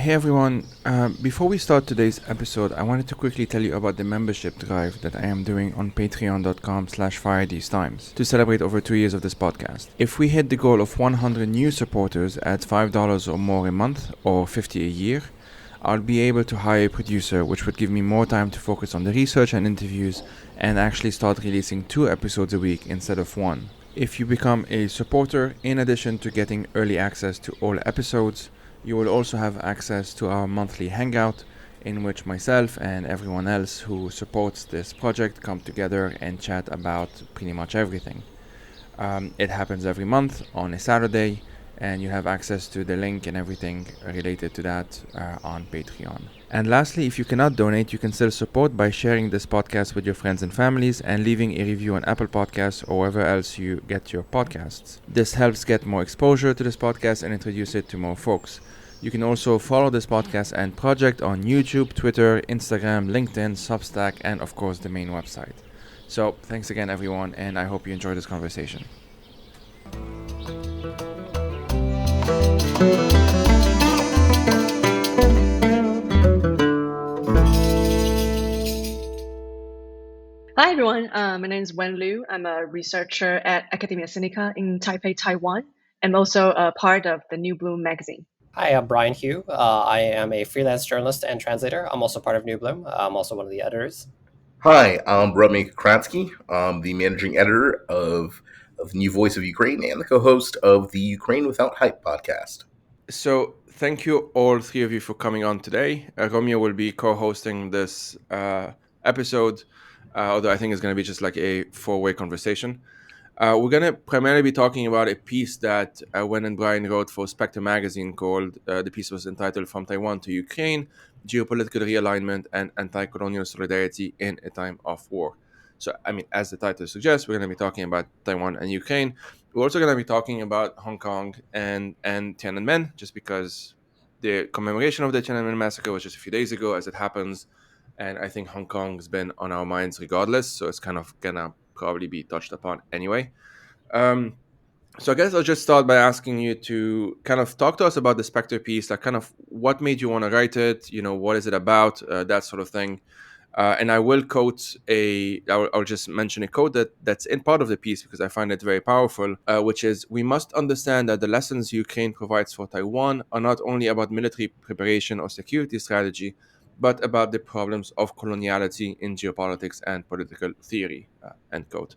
Hey everyone, before we start today's episode, I wanted to quickly tell you about the membership drive that I am doing on patreon.com/FireTheseTimes to celebrate over 2 years of this podcast. If we hit the goal of 100 new supporters at $5 or more a month or 50 a year, I'll be able to hire a producer, which would give me more time to focus on the research and interviews and actually start releasing 2 episodes a week instead of 1. If you become a supporter, in addition to getting early access to all episodes, you will also have access to our monthly hangout, in which myself and everyone else who supports this project come together and chat about pretty much everything. It happens every month on a Saturday, and you have access to the link and everything related to that on Patreon. And lastly, if you cannot donate, you can still support by sharing this podcast with your friends and families and leaving a review on Apple Podcasts or wherever else you get your podcasts. This helps get more exposure to this podcast and introduce it to more folks. You can also follow this podcast and project on YouTube, Twitter, Instagram, LinkedIn, Substack, and of course the main website. So thanks again everyone, and I hope you enjoy this conversation. Hi everyone, my name is Wen Liu. I'm a researcher at Academia Sinica in Taipei, Taiwan, and also a part of the New Bloom magazine. Hi, I'm Brian Hioe. I am a freelance journalist and translator. I'm also part of New Bloom. I'm also one of the editors. Hi, I'm Rodney Kratsky. I'm the managing editor of New Voice of Ukraine and the co-host of the Ukraine Without Hype podcast. So thank you all three of you for coming on today. Romeo will be co-hosting this episode, although I think it's going to be just like a 4-way conversation. We're going to primarily be talking about a piece that Wen and Brian wrote for Spectre magazine called, the piece was entitled From Taiwan to Ukraine, Geopolitical Realignment and Anti-Colonial Solidarity in a Time of War. So, I mean, as the title suggests, we're going to be talking about Taiwan and Ukraine. We're also going to be talking about Hong Kong and Tiananmen, just because the commemoration of the Tiananmen massacre was just a few days ago, as it happens. And I think Hong Kong's been on our minds regardless, so it's kind of going to probably be touched upon anyway. So I guess I'll just start by asking you to kind of talk to us about the Spectre piece, like kind of what made you want to write it, what is it about, that sort of thing. And I will I'll just mention a quote that's in part of the piece because I find it very powerful, which is, "We must understand that the lessons Ukraine provides for Taiwan are not only about military preparation or security strategy, but about the problems of coloniality in geopolitics and political theory," end quote.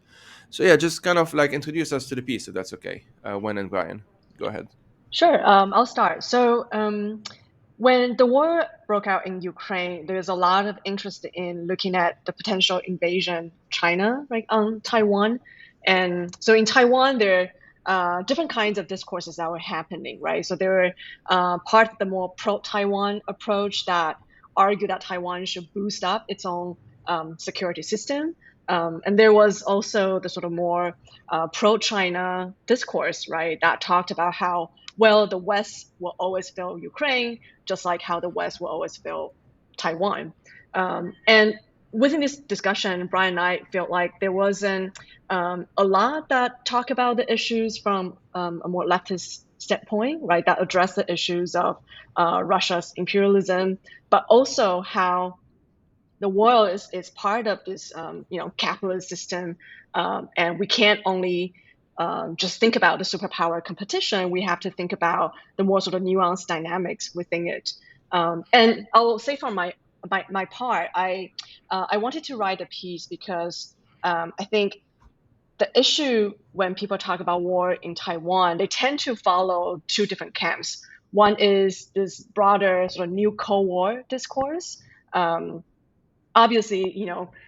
So yeah, just kind of like introduce us to the piece, if that's okay. Wen and Brian, go ahead. Sure, I'll start. So when the war broke out in Ukraine, there's a lot of interest in looking at the potential invasion of China, right, on Taiwan. And so in Taiwan, there are different kinds of discourses that were happening, right? So there were part of the more pro-Taiwan approach that argue that Taiwan should boost up its own security system. And there was also the sort of more pro-China discourse, right, that talked about how, well, the West will always fail Ukraine, just like how the West will always fail Taiwan. And within this discussion, Brian and I felt like there wasn't a lot that talk about the issues from a more leftist standpoint, right, that address the issues of Russia's imperialism, but also how the world is part of this capitalist system, and we can't only just think about the superpower competition. We have to think about the more sort of nuanced dynamics within it. And I'll say from my part, I wanted to write a piece because I think the issue when people talk about war in Taiwan, they tend to follow 2 different camps. One is this broader sort of new Cold War discourse. Obviously,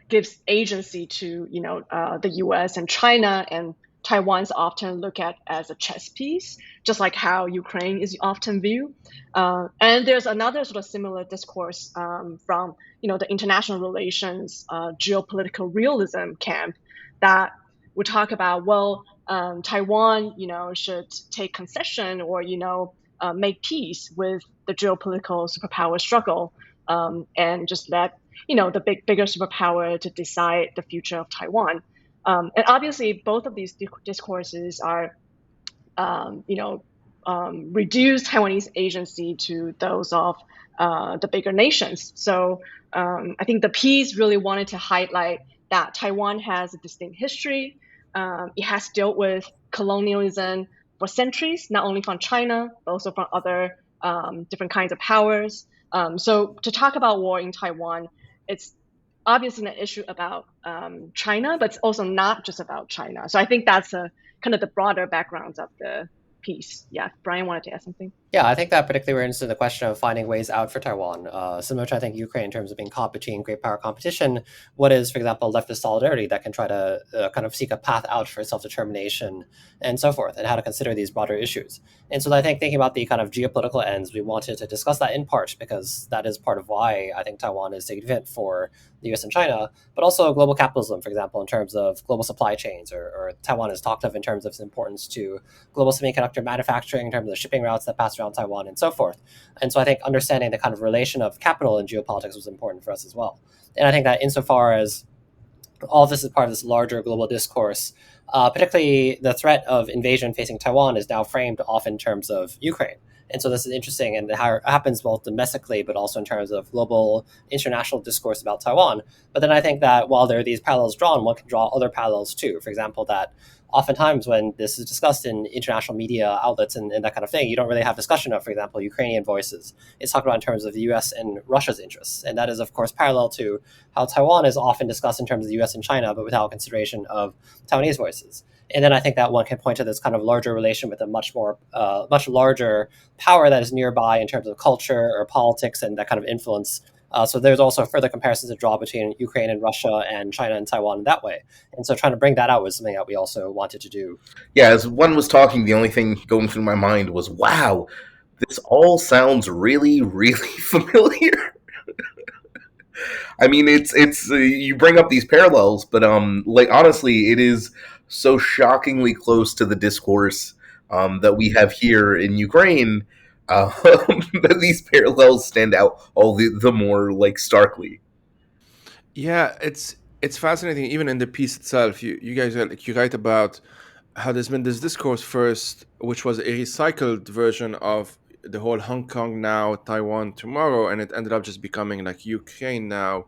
gives agency to, the US and China, and Taiwan's often looked at as a chess piece, just like how Ukraine is often viewed. And there's another sort of similar discourse from, the international relations, geopolitical realism camp that would talk about, well, Taiwan, should take concession or, make peace with the geopolitical superpower struggle, and just let the bigger superpower to decide the future of Taiwan. And obviously, both of these discourses are, reduce Taiwanese agency to those of the bigger nations. So I think the piece really wanted to highlight that Taiwan has a distinct history. It has dealt with colonialism for centuries, not only from China, but also from other different kinds of powers. So to talk about war in Taiwan, it's obviously an issue about China, but it's also not just about China. So I think that's kind of the broader backgrounds of the piece. Yeah, Brian wanted to add something. Yeah, I think that particularly we're interested in the question of finding ways out for Taiwan. Similar to, I think, Ukraine in terms of being caught between great power competition. What is, for example, leftist solidarity that can try to kind of seek a path out for self-determination and so forth, and how to consider these broader issues. And so I think thinking about the kind of geopolitical ends, we wanted to discuss that in part because that is part of why I think Taiwan is significant for the US and China, but also global capitalism, for example, in terms of global supply chains, or Taiwan is talked of in terms of its importance to global semiconductor manufacturing, in terms of the shipping routes that pass around Taiwan and so forth. And so I think understanding the kind of relation of capital and geopolitics was important for us as well. And I think that insofar as all of this is part of this larger global discourse, particularly the threat of invasion facing Taiwan is now framed often in terms of Ukraine. And so this is interesting and how it happens both domestically, but also in terms of global international discourse about Taiwan. But then I think that while there are these parallels drawn, one can draw other parallels too. For example, that oftentimes when this is discussed in international media outlets and that kind of thing, you don't really have discussion of, for example, Ukrainian voices. It's talked about in terms of the US and Russia's interests. And that is, of course, parallel to how Taiwan is often discussed in terms of the US and China, but without consideration of Taiwanese voices. And then I think that one can point to this kind of larger relation with a much larger power that is nearby in terms of culture or politics and that kind of influence. So there's also further comparisons to draw between Ukraine and Russia and China and Taiwan in that way. And so trying to bring that out was something that we also wanted to do. Yeah, as one was talking, the only thing going through my mind was, wow, this all sounds really, really familiar. I mean, it's you bring up these parallels, but like honestly, it is so shockingly close to the discourse that we have here in Ukraine that these parallels stand out all the more like starkly. Yeah, it's fascinating. Even in the piece itself, you guys are, like, you write about how there's been this discourse first, which was a recycled version of the whole Hong Kong now, Taiwan tomorrow, and it ended up just becoming like Ukraine now,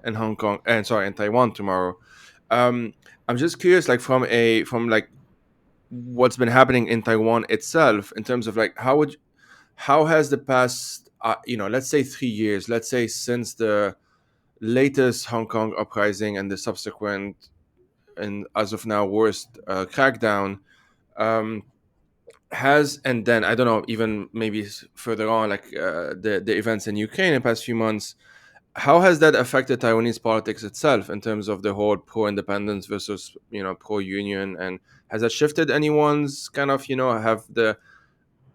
and Hong Kong, and sorry, and Taiwan tomorrow. Um, I'm just curious, like from like what's been happening in Taiwan itself, in terms of like how has the past let's say 3 years, let's say since the latest Hong Kong uprising and the subsequent, and as of now worst, crackdown, um, has, and then I don't know, even maybe further on, like the events in Ukraine in the past few months, how has that affected Taiwanese politics itself in terms of the whole pro-independence versus pro-union, and has that shifted anyone's kind of have the,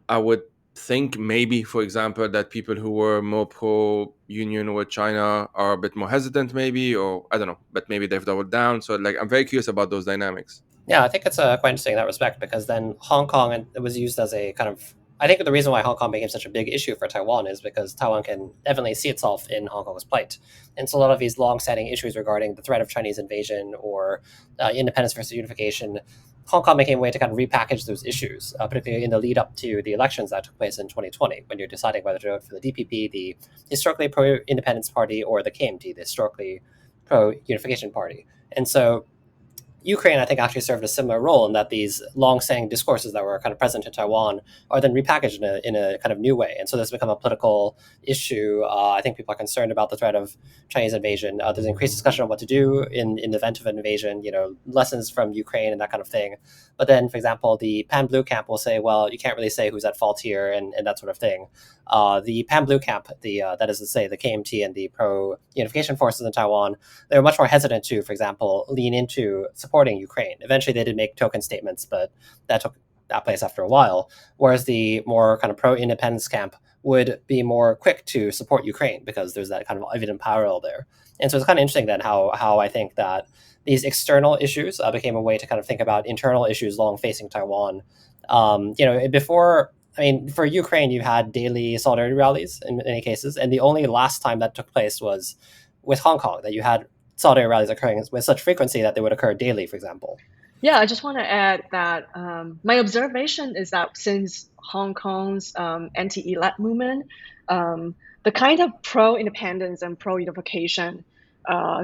I would think maybe, for example, that people who were more pro-union with China are a bit more hesitant, maybe, or I don't know, but maybe they've doubled down. So, like, I'm very curious about those dynamics. Yeah, I think it's quite interesting in that respect because then Hong Kong it was used as a kind of. I think the reason why Hong Kong became such a big issue for Taiwan is because Taiwan can evidently see itself in Hong Kong's plight. And so a lot of these long-standing issues regarding the threat of Chinese invasion or independence versus unification, Hong Kong became a way to kind of repackage those issues, particularly in the lead up to the elections that took place in 2020, when you're deciding whether to vote for the DPP, the historically pro-independence party, or the KMT, the historically pro-unification party. And so Ukraine, I think, actually served a similar role in that these long-standing discourses that were kind of present in Taiwan are then repackaged in a kind of new way. And so this has become a political issue. I think people are concerned about the threat of Chinese invasion. There's increased discussion on what to do in the event of an invasion, lessons from Ukraine and that kind of thing. But then, for example, the Pan-Blue camp will say, well, you can't really say who's at fault here and that sort of thing. The Pan-Blue camp, that is to say the KMT and the pro-unification forces in Taiwan, they were much more hesitant to, for example, lean into supporting Ukraine. Eventually, they did make token statements, but that took that place after a while. Whereas the more kind of pro-independence camp would be more quick to support Ukraine because there's that kind of evident parallel there. And so it's kind of interesting then how I think that these external issues became a way to kind of think about internal issues long facing Taiwan. Before, for Ukraine, you had daily solidarity rallies in many cases, and the only last time that took place was with Hong Kong, that you had solidarity rallies occurring with such frequency that they would occur daily, for example. Yeah, I just want to add that my observation is that since Hong Kong's anti-elect movement, the kind of pro-independence and pro-unification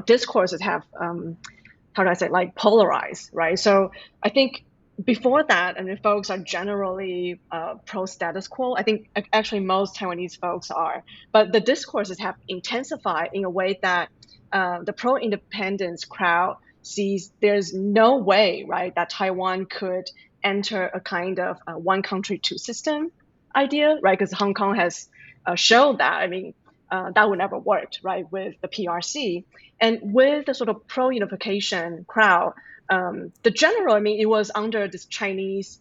discourses have, how do I say, like polarized, right? So I think before that, I mean, folks are generally pro-status quo. I think actually most Taiwanese folks are, but the discourses have intensified in a way that the pro-independence crowd sees there's no way, right, that Taiwan could enter a kind of one country, two system idea, right? Because Hong Kong has shown that, I mean, that would never work, right, with the PRC. And with the sort of pro unification crowd, the general, I mean, it was under this Chinese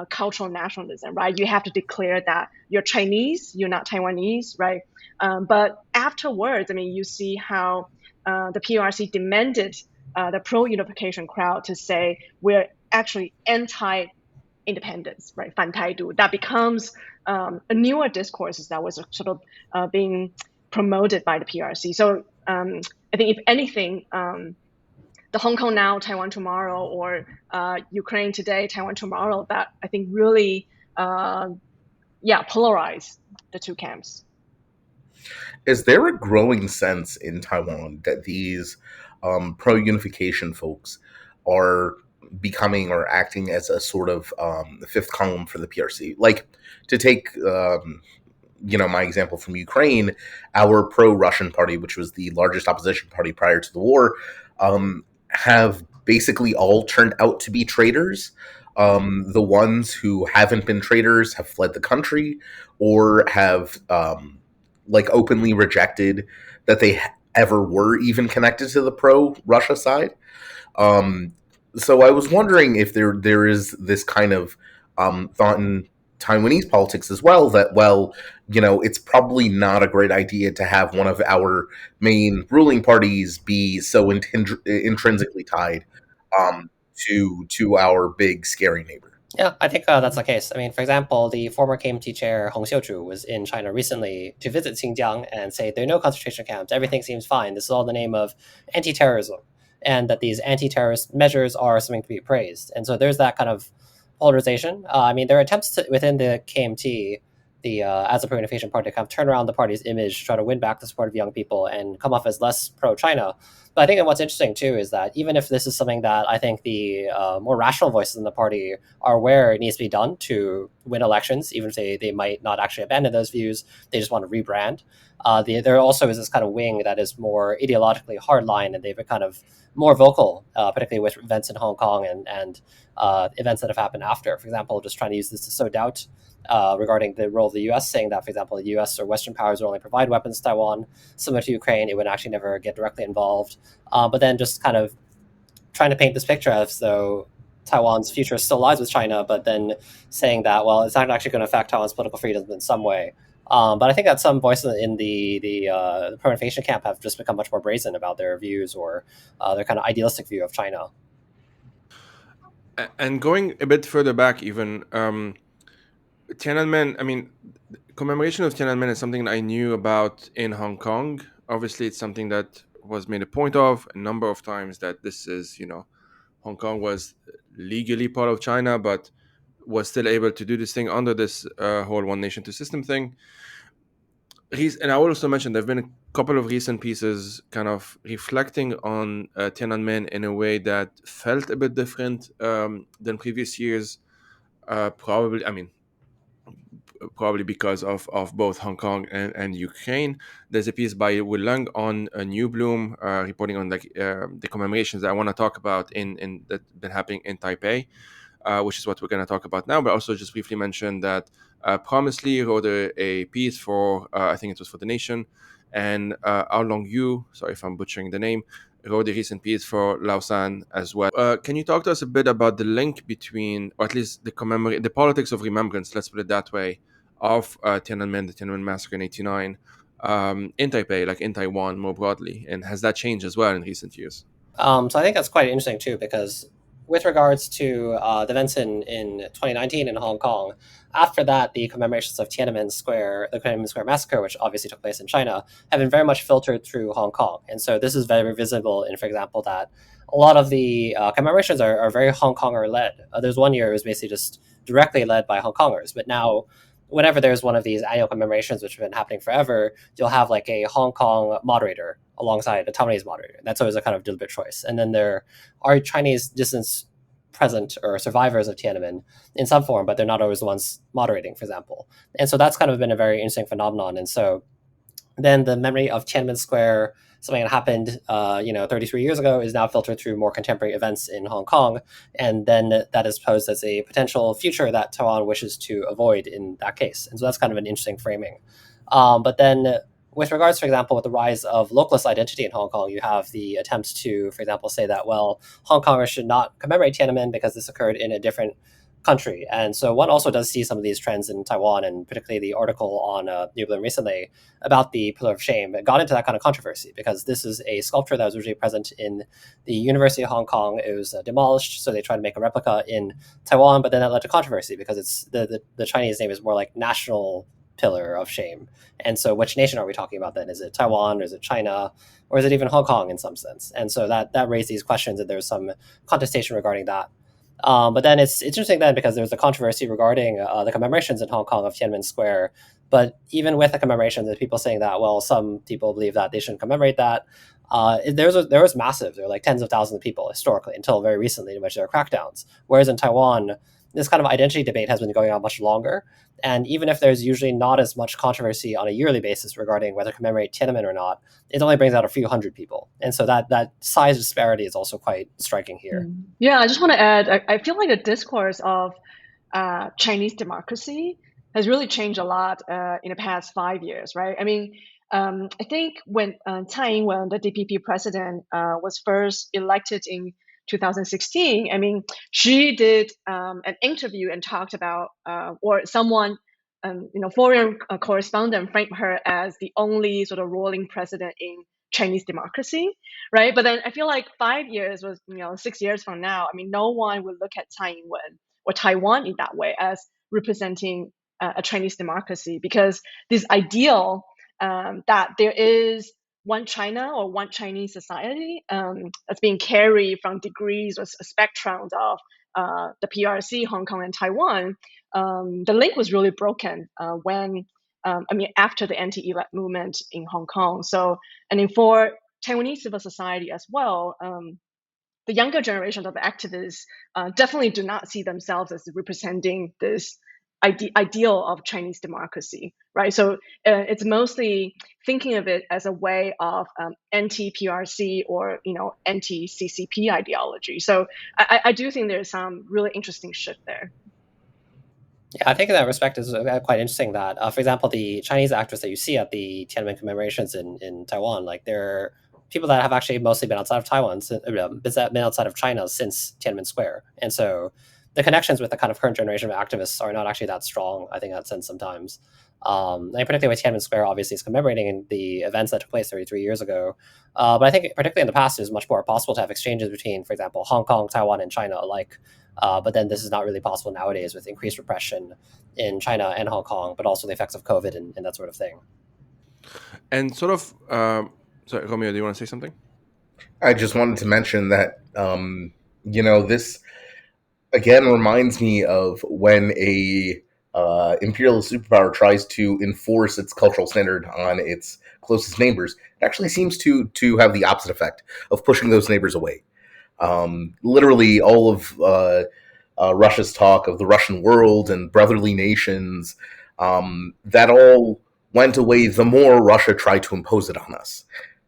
cultural nationalism, right? You have to declare that you're Chinese, you're not Taiwanese, right? But afterwards, I mean, you see how the PRC demanded the pro unification crowd to say we're actually anti independence, right? Fan Taidu. That becomes a newer discourse that was sort of being promoted by the PRC. So I think if anything, the Hong Kong now, Taiwan tomorrow, or Ukraine today, Taiwan tomorrow, that I think really, polarize the two camps. Is there a growing sense in Taiwan that these pro unification folks are becoming or acting as a sort of the fifth column for the PRC? Like, to take my example from Ukraine, our pro-Russian party, which was the largest opposition party prior to the war, have basically all turned out to be traitors. The ones who haven't been traitors have fled the country or have openly rejected that they ever were even connected to the pro-Russia side. So I was wondering if there is this kind of thought in Taiwanese politics as well that, well, it's probably not a great idea to have one of our main ruling parties be so intrinsically tied to our big scary neighbor. Yeah, I think that's the case. I mean, for example, the former KMT chair Hong Xiuchu was in China recently to visit Xinjiang and say there are no concentration camps. Everything seems fine. This is all in the name of anti-terrorism, and that these anti-terrorist measures are something to be praised. And so there's that kind of polarization. I mean, there are attempts within the KMT, the as a pro-unification party, to kind of turn around the party's image, try to win back the support of young people, and come off as less pro-China. But I think that what's interesting too is that even if this is something that I think the more rational voices in the party are aware it needs to be done to win elections, even if they might not actually abandon those views, they just want to rebrand. There also is this kind of wing that is more ideologically hardline, and they've been kind of more vocal, particularly with events in Hong Kong and events that have happened after. For example, just trying to use this to sow doubt regarding the role of the U.S., saying that, for example, the U.S. or Western powers would only provide weapons to Taiwan, similar to Ukraine, it would actually never get directly involved. But then just kind of trying to paint this picture as though Taiwan's future still lies with China, but then saying that, well, it's not actually going to affect Taiwan's political freedoms in some way. But I think that some voices in the pro-unification camp have just become much more brazen about their views or their kind of idealistic view of China. And going a bit further back, even Tiananmen, I mean, commemoration of Tiananmen is something that I knew about in Hong Kong. Obviously, it's something that was made a point of a number of times, that this is, Hong Kong was legally part of China, but was still able to do this thing under this whole one nation, two system thing. And I will also mention there have been a couple of recent pieces kind of reflecting on Tiananmen in a way that felt a bit different than previous years. Probably because of both Hong Kong and Ukraine. There's a piece by Will Lung on New Bloom reporting on the commemorations that I want to talk about in that been happening in Taipei, which is what we're going to talk about now. But also just briefly mention that Promise Lee wrote a piece for I think it was for The Nation, and Ao Long Yu, sorry if I'm butchering the name, wrote a recent piece for Lausanne as well. Can you talk to us a bit about the link between, or at least the politics of remembrance, let's put it that way, of Tiananmen, the Tiananmen massacre in '89, in Taipei, like in Taiwan more broadly, and has that changed as well in recent years? So I think that's quite interesting too, because with regards to the events in 2019 in Hong Kong, after that, the commemorations of the Tiananmen Square massacre, which obviously took place in China, have been very much filtered through Hong Kong. And so this is very visible in, for example, that a lot of the commemorations are very Hong Konger led. There's one year it was basically just directly led by Hong Kongers, but now whenever there's one of these annual commemorations, which have been happening forever, you'll have like a Hong Kong moderator alongside a Taiwanese moderator. That's always a kind of deliberate choice. And then there are Chinese dissidents present or survivors of Tiananmen in some form, but they're not always the ones moderating, for example. And so that's kind of been a very interesting phenomenon. And so then the memory of Tiananmen Square, something that happened, 33 years ago, is now filtered through more contemporary events in Hong Kong, and then that is posed as a potential future that Taiwan wishes to avoid in that case. And so that's kind of an interesting framing. But then, with regards, for example, with the rise of localist identity in Hong Kong, you have the attempts to, for example, say that, well, Hong Kongers should not commemorate Tiananmen because this occurred in a different country. And so one also does see some of these trends in Taiwan, and particularly the article on New Bloom recently about the Pillar of Shame. It got into that kind of controversy because this is a sculpture that was originally present in the University of Hong Kong. It was demolished, so they tried to make a replica in Taiwan, but then that led to controversy because it's the Chinese name is more like National Pillar of Shame. And so which nation are we talking about then? Is it Taiwan, or is it China, or is it even Hong Kong in some sense? And so that raised these questions, and there's some contestation regarding that. But then it's interesting then because there's a controversy regarding the commemorations in Hong Kong of Tiananmen Square. But even with the commemorations, there's people saying that, well, some people believe that they shouldn't commemorate that. There was massive. There were like tens of thousands of people historically until very recently in which there were crackdowns. Whereas in Taiwan, this kind of identity debate has been going on much longer. And even if there's usually not as much controversy on a yearly basis regarding whether to commemorate Tiananmen or not, it only brings out a few hundred people. And so that size disparity is also quite striking here. Yeah, I just want to add, I feel like the discourse of Chinese democracy has really changed a lot in the past 5 years, right? I mean, I think when Tsai Ing-wen, the DPP president, was first elected in 2016, I mean, she did an interview and talked about, or someone, foreign correspondent framed her as the only sort of ruling president in Chinese democracy, right? But then I feel like 5 years was, 6 years from now, I mean, no one would look at Tsai Ing-wen or Taiwan in that way as representing a Chinese democracy, because this ideal that there is one China or one Chinese society that's being carried from degrees or spectrums of the PRC, Hong Kong, and Taiwan, the link was really broken when, after the anti-elect movement in Hong Kong. So, and then for Taiwanese civil society as well, the younger generation of activists definitely do not see themselves as representing this ideal of Chinese democracy, right? So it's mostly thinking of it as a way of anti-PRC or anti-CCP ideology. So I do think there's some really interesting shift there. Yeah, I think in that respect is quite interesting that, for example, the Chinese actors that you see at the Tiananmen commemorations in Taiwan, like they're people that have actually mostly been outside of Taiwan, been outside of China since Tiananmen Square. And so the connections with the kind of current generation of activists are not actually that strong, I think, in that sense sometimes. And particularly with Tiananmen Square, obviously, is commemorating the events that took place 33 years ago. But I think particularly in the past, it was much more possible to have exchanges between, for example, Hong Kong, Taiwan, and China alike. But then this is not really possible nowadays with increased repression in China and Hong Kong, but also the effects of COVID and that sort of thing. And sort of, sorry, Romeo, do you want to say something? I just wanted to mention that, this again reminds me of when a imperialist superpower tries to enforce its cultural standard on its closest neighbors. It actually seems to have the opposite effect of pushing those neighbors away. Literally, all of Russia's talk of the Russian world and brotherly nations, that all went away the more Russia tried to impose it on us.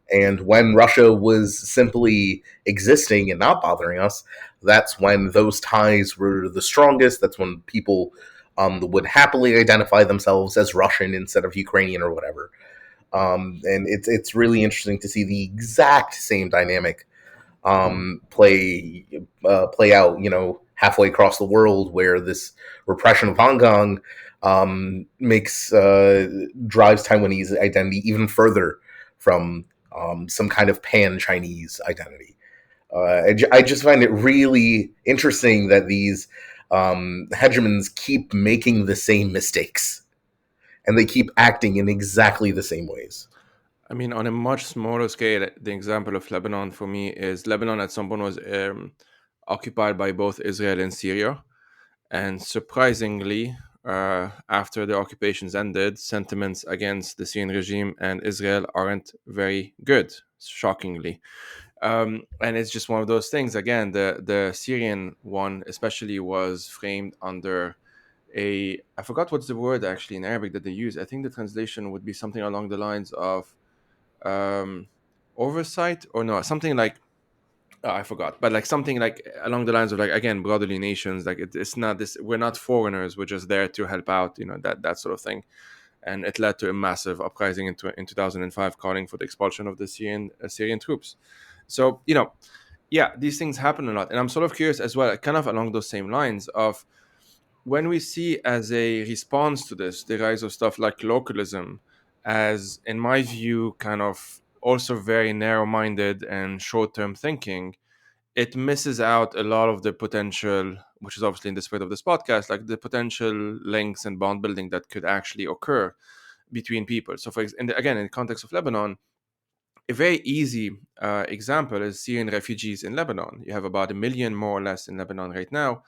And when Russia was simply existing and not bothering us, that's when those ties were the strongest. That's when people would happily identify themselves as Russian instead of Ukrainian or whatever. And it's really interesting to see the exact same dynamic play out, halfway across the world, where this repression of Hong Kong drives Taiwanese identity even further from some kind of pan-Chinese identity. I just find it really interesting that these hegemons keep making the same mistakes, and they keep acting in exactly the same ways. I mean, on a much smaller scale, the example of Lebanon for me is Lebanon at some point was occupied by both Israel and Syria. And surprisingly, after the occupations ended, sentiments against the Syrian regime and Israel aren't very good, shockingly. And it's just one of those things. Again, the Syrian one especially was framed under I forgot what's the word actually in Arabic that they use. I think the translation would be something along the lines of um, oversight, or no, something like I forgot, but like something like along the lines of, like, again, brotherly nations. Like it's not this. We're not foreigners. We're just there to help out. That sort of thing. And it led to a massive uprising in 2005, calling for the expulsion of the Syrian troops. So yeah, these things happen a lot, and I'm sort of curious as well, kind of along those same lines of when we see as a response to this the rise of stuff like localism, as in my view kind of also very narrow-minded and short-term thinking, it misses out a lot of the potential, which is obviously in the spirit of this podcast, like the potential links and bond building that could actually occur between people. So again, in the context of Lebanon, a very easy example is Syrian refugees in Lebanon. You have about 1 million more or less in Lebanon right now.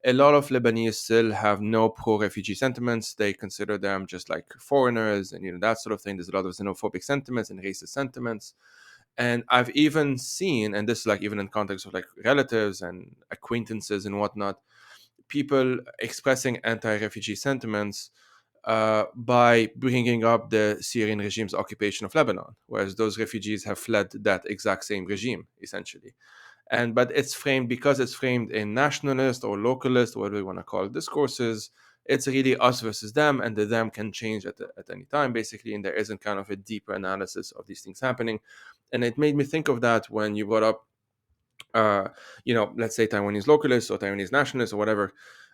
A lot of Lebanese still have no pro-refugee sentiments. They consider them just like foreigners and that sort of thing. There's a lot of xenophobic sentiments and racist sentiments. And I've even seen, and this is like even in context of like relatives and acquaintances and whatnot, people expressing anti-refugee sentiments by bringing up the Syrian regime's occupation of Lebanon, whereas those refugees have fled that exact same regime, essentially. But because it's framed in nationalist or localist, or whatever you want to call it, discourses, it's really us versus them, and the them can change at any time, basically, and there isn't kind of a deeper analysis of these things happening. And it made me think of that when you brought up let's say Taiwanese localists or Taiwanese nationalists or whatever.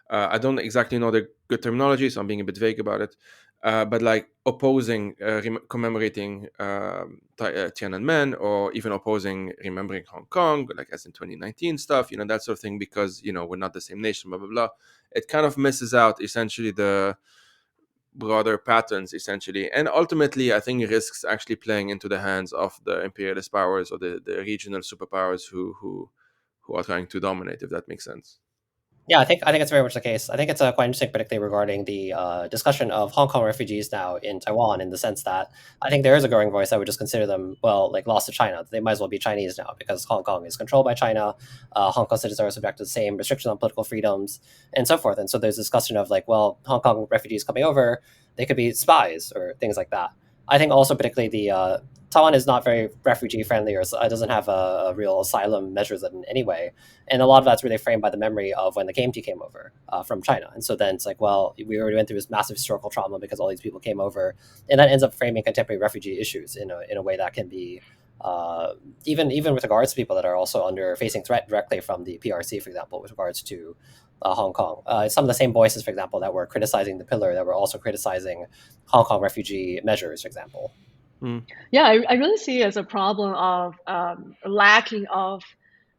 I don't exactly know the good terminology, so I'm being a bit vague about it. But like opposing, commemorating Tiananmen, or even opposing remembering Hong Kong, like as in 2019 stuff, that sort of thing, because, we're not the same nation, blah, blah, blah. It kind of misses out essentially the broader patterns, essentially. And ultimately, I think it risks actually playing into the hands of the imperialist powers or the regional superpowers who are trying to dominate, if that makes sense. Yeah, I think it's very much the case. I think it's quite interesting, particularly regarding the discussion of Hong Kong refugees now in Taiwan, in the sense that I think there is a growing voice that would just consider them, well, like lost to China. They might as well be Chinese now because Hong Kong is controlled by China. Hong Kong citizens are subject to the same restrictions on political freedoms and so forth. And so there's discussion of like, well, Hong Kong refugees coming over, they could be spies or things like that. I think also particularly the Taiwan is not very refugee friendly, or doesn't have a real asylum measures in any way, and a lot of that's really framed by the memory of when the KMT came over from China. And so then it's like, well, we already went through this massive historical trauma because all these people came over, and that ends up framing contemporary refugee issues in a way that can be even with regards to people that are also facing threat directly from the PRC, for example, with regards to Hong Kong. Some of the same voices, for example, that were criticizing the pillar, that were also criticizing Hong Kong refugee measures, for example. Yeah, I really see it as a problem of lacking of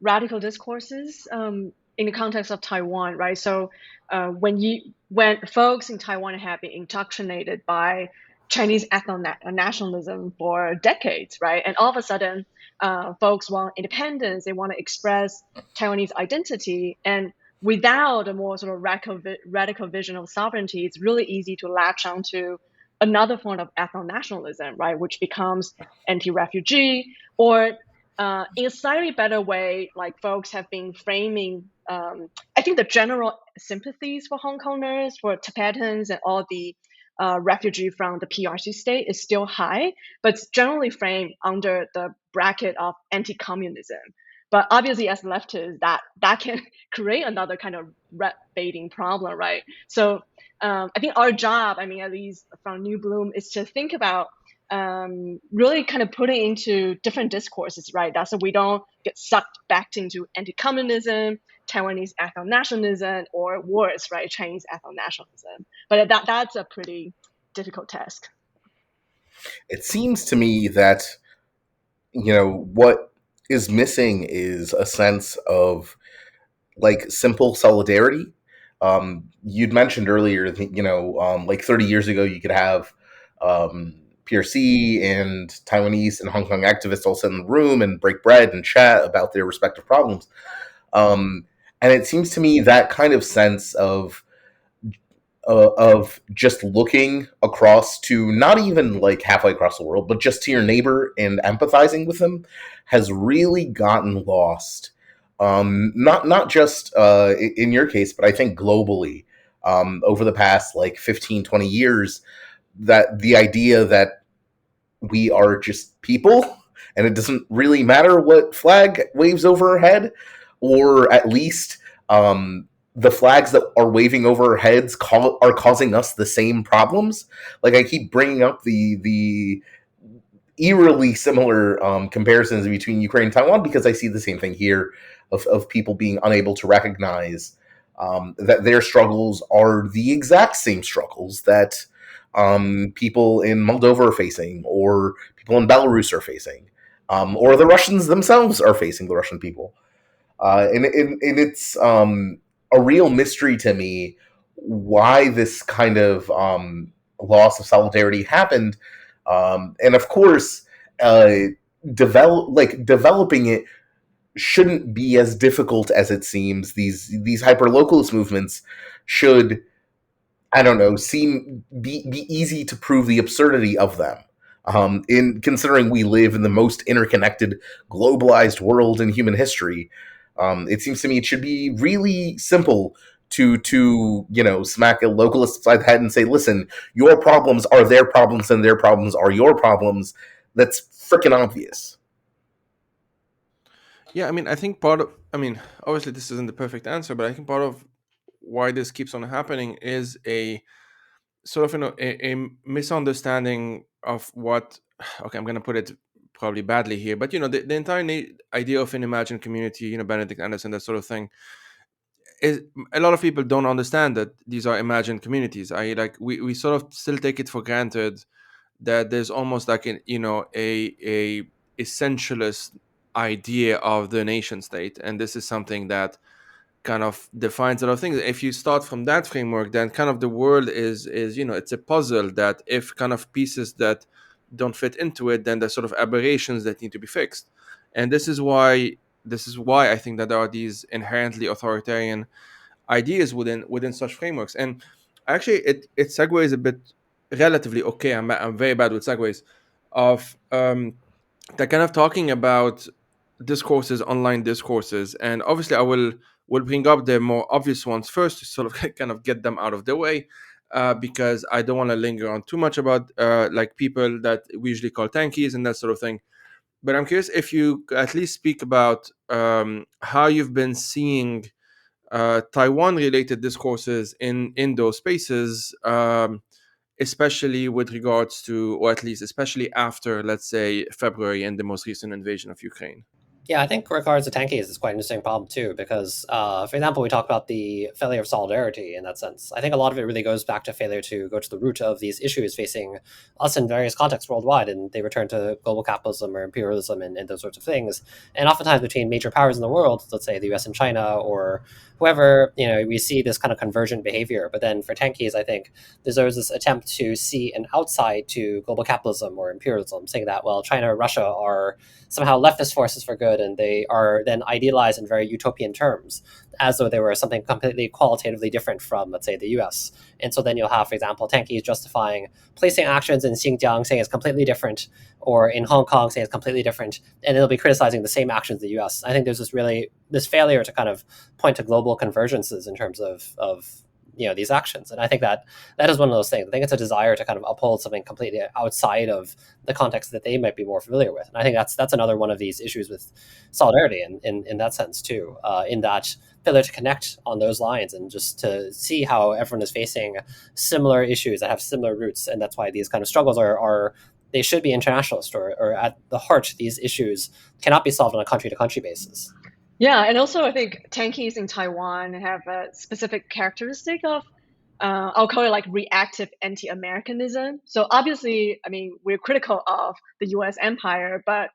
radical discourses in the context of Taiwan, right? So when folks in Taiwan have been indoctrinated by Chinese ethno-nationalism for decades, right? And all of a sudden, folks want independence, they want to express Taiwanese identity, and without a more sort of radical vision of sovereignty, it's really easy to latch onto another form of ethno-nationalism, right, which becomes anti-refugee, or in a slightly better way, like folks have been framing, I think the general sympathies for Hong Kongers, for Tibetans, and all the refugee from the PRC state is still high, but it's generally framed under the bracket of anti-communism. But obviously, as leftists, that can create another kind of red baiting problem, right? So I think our job, I mean, at least from New Bloom, is to think about really kind of putting into different discourses, right? That's so we don't get sucked back into anti-communism, Taiwanese ethno-nationalism, or worse, right, Chinese ethno-nationalism. But that's a pretty difficult task. It seems to me that, what is missing is a sense of like simple solidarity. You'd mentioned earlier that, like 30 years ago, you could have PRC and Taiwanese and Hong Kong activists all sit in the room and break bread and chat about their respective problems. And it seems to me that kind of sense of just looking across to not even like halfway across the world, but just to your neighbor and empathizing with them has really gotten lost. Not just in your case, but I think globally over the past like 15, 20 years, that the idea that we are just people and it doesn't really matter what flag waves over our head, or at least the flags that are waving over our heads are causing us the same problems. Like I keep bringing up the eerily similar comparisons between Ukraine and Taiwan because I see the same thing here of people being unable to recognize that their struggles are the exact same struggles that people in Moldova are facing, or people in Belarus are facing, or the Russians themselves are facing, the Russian people. And it's a real mystery to me why this kind of loss of solidarity happened. And of course, uh, developing it shouldn't be as difficult as it seems. These hyper localist movements should, I don't know, be easy to prove the absurdity of them. In considering we live in the most interconnected, globalized world in human history, it seems to me it should be really simple to smack a localist upside the head and say, listen, your problems are their problems and their problems are your problems. That's freaking obvious. Yeah, I mean, obviously this isn't the perfect answer, but I think part of why this keeps on happening is a sort of a misunderstanding of what. Okay, I'm going to put it probably badly here, but the entire idea of an imagined community, Benedict Anderson, that sort of thing, is a lot of people don't understand that these are imagined communities. We sort of still take it for granted that there's almost like a essentialist idea of the nation state, and this is something that kind of defines a lot of things. If you start from that framework, then kind of the world is it's a puzzle that if kind of pieces that don't fit into it, then there's sort of aberrations that need to be fixed. And this is why I think that there are these inherently authoritarian ideas within such frameworks. And actually it segues a bit relatively okay. I'm very bad with segues of they're kind of talking about discourses, online discourses, and obviously I will bring up the more obvious ones first to sort of kind of get them out of the way, because I don't want to linger on too much about like people that we usually call tankies and that sort of thing. But I'm curious if you could at least speak about how you've been seeing Taiwan related discourses in those spaces, especially with regards to, or at least especially after, let's say, February and the most recent invasion of Ukraine. Yeah, I think regards to tankies is quite an interesting problem too, because, for example, we talk about the failure of solidarity in that sense. I think a lot of it really goes back to failure to go to the root of these issues facing us in various contexts worldwide, and they return to global capitalism or imperialism and those sorts of things. And oftentimes between major powers in the world, let's say the US and China or whoever, we see this kind of convergent behavior. But then for tankies, I think there's always this attempt to see an outside to global capitalism or imperialism, saying that, well, China or Russia are somehow leftist forces for good, and they are then idealized in very utopian terms, as though they were something completely qualitatively different from, let's say, the US. And so then you'll have, for example, tankies justifying placing actions in Xinjiang, saying it's completely different, or in Hong Kong, saying it's completely different, and they'll be criticizing the same actions in the US. I think there's this failure to kind of point to global convergences in terms of these actions. And I think that is one of those things. I think it's a desire to kind of uphold something completely outside of the context that they might be more familiar with. And I think that's another one of these issues with solidarity in that sense too, in that failure to connect on those lines and just to see how everyone is facing similar issues that have similar roots. And that's why these kind of struggles are they should be internationalist, or at the heart, these issues cannot be solved on a country to country basis. Yeah, and also I think tankies in Taiwan have a specific characteristic of, I'll call it like reactive anti-Americanism. So obviously, I mean, we're critical of the U.S. empire, but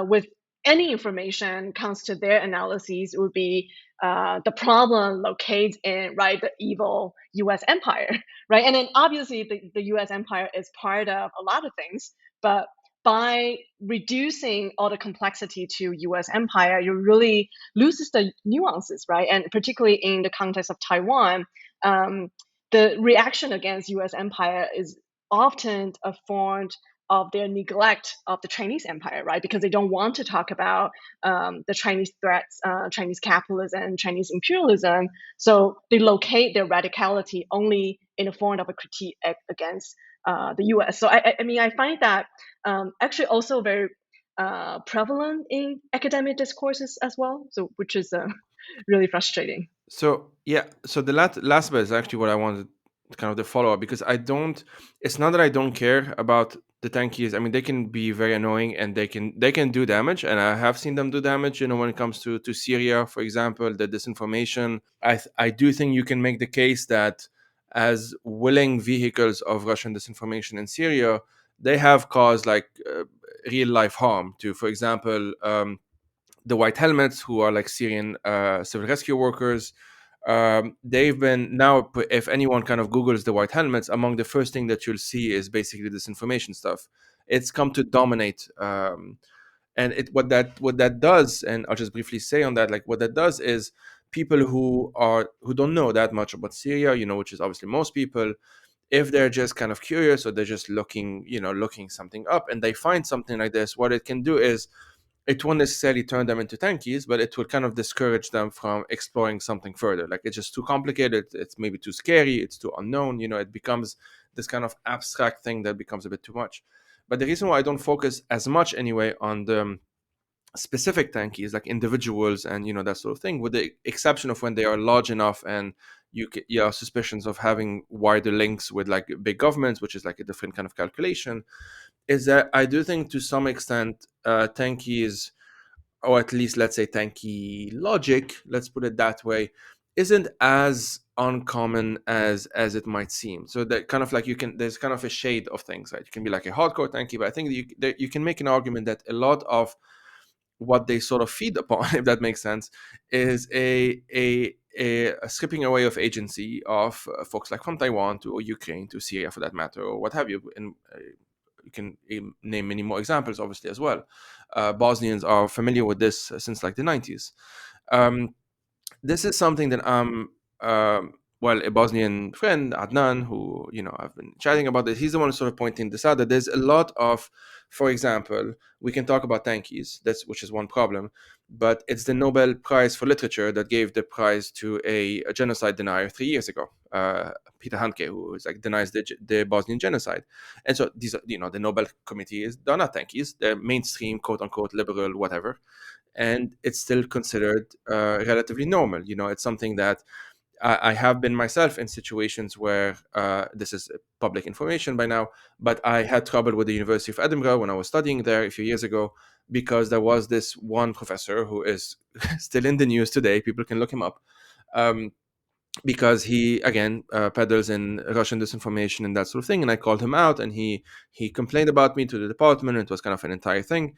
with any information comes to their analyses, it would be the problem locates in the evil U.S. empire, right? And then obviously the U.S. empire is part of a lot of things, but by reducing all the complexity to U.S. empire, you really loses the nuances, right? And particularly in the context of Taiwan, the reaction against U.S. empire is often a form of their neglect of the Chinese empire, right? Because they don't want to talk about the Chinese threats, Chinese capitalism, Chinese imperialism. So they locate their radicality only in the form of a critique against the U.S. So I mean, I find that actually also very prevalent in academic discourses as well. So which is really frustrating. So yeah, so the last bit is actually what I wanted, kind of the follow up, because I don't. It's not that I don't care about the tankies. I mean, they can be very annoying and they can do damage, and I have seen them do damage. When it comes to Syria, for example, the disinformation. I do think you can make the case that as willing vehicles of Russian disinformation in Syria, they have caused like real life harm to, for example. The white helmets, who are like Syrian civil rescue workers. They've been now, if anyone kind of Googles the white helmets, among the first thing that you'll see is basically this information stuff. It's come to dominate. And what that does, and I'll just briefly say on that, like what that does is people who don't know that much about Syria, which is obviously most people, if they're just kind of curious or they're just looking something up and they find something like this, what it can do is it won't necessarily turn them into tankies, but it will kind of discourage them from exploring something further. Like it's just too complicated, it's maybe too scary, it's too unknown. It becomes this kind of abstract thing that becomes a bit too much. But the reason why I don't focus as much anyway on the specific tankies, like individuals and that sort of thing, with the exception of when they are large enough and you have suspicions of having wider links with like big governments, which is like a different kind of calculation, is that I do think to some extent tankies, or at least let's say tanky logic, let's put it that way, isn't as uncommon as it might seem. So that kind of like there's kind of a shade of things, right? You can be like a hardcore tanky, but I think that you can make an argument that a lot of what they sort of feed upon, if that makes sense, is a stripping away of agency of folks like from Taiwan to or Ukraine to Syria, for that matter, or what have you. And you can name many more examples, obviously, as well. Bosnians are familiar with this since like the 90s. This is something that well, a Bosnian friend, Adnan, who, I've been chatting about this, he's the one sort of pointing this out, that there's a lot of, for example, we can talk about tankies, which is one problem, but it's the Nobel Prize for Literature that gave the prize to a genocide denier 3 years ago, Peter Handke, who is like denies the Bosnian genocide. And so these are, the Nobel Committee they're not tankies, they're mainstream, quote unquote, liberal, whatever. And it's still considered relatively normal. It's something that I have been myself in situations where this is public information by now, but I had trouble with the University of Edinburgh when I was studying there a few years ago, because there was this one professor who is still in the news today. People can look him up. Because he again peddles in Russian disinformation and that sort of thing, and I called him out, and he complained about me to the department. And it was kind of an entire thing.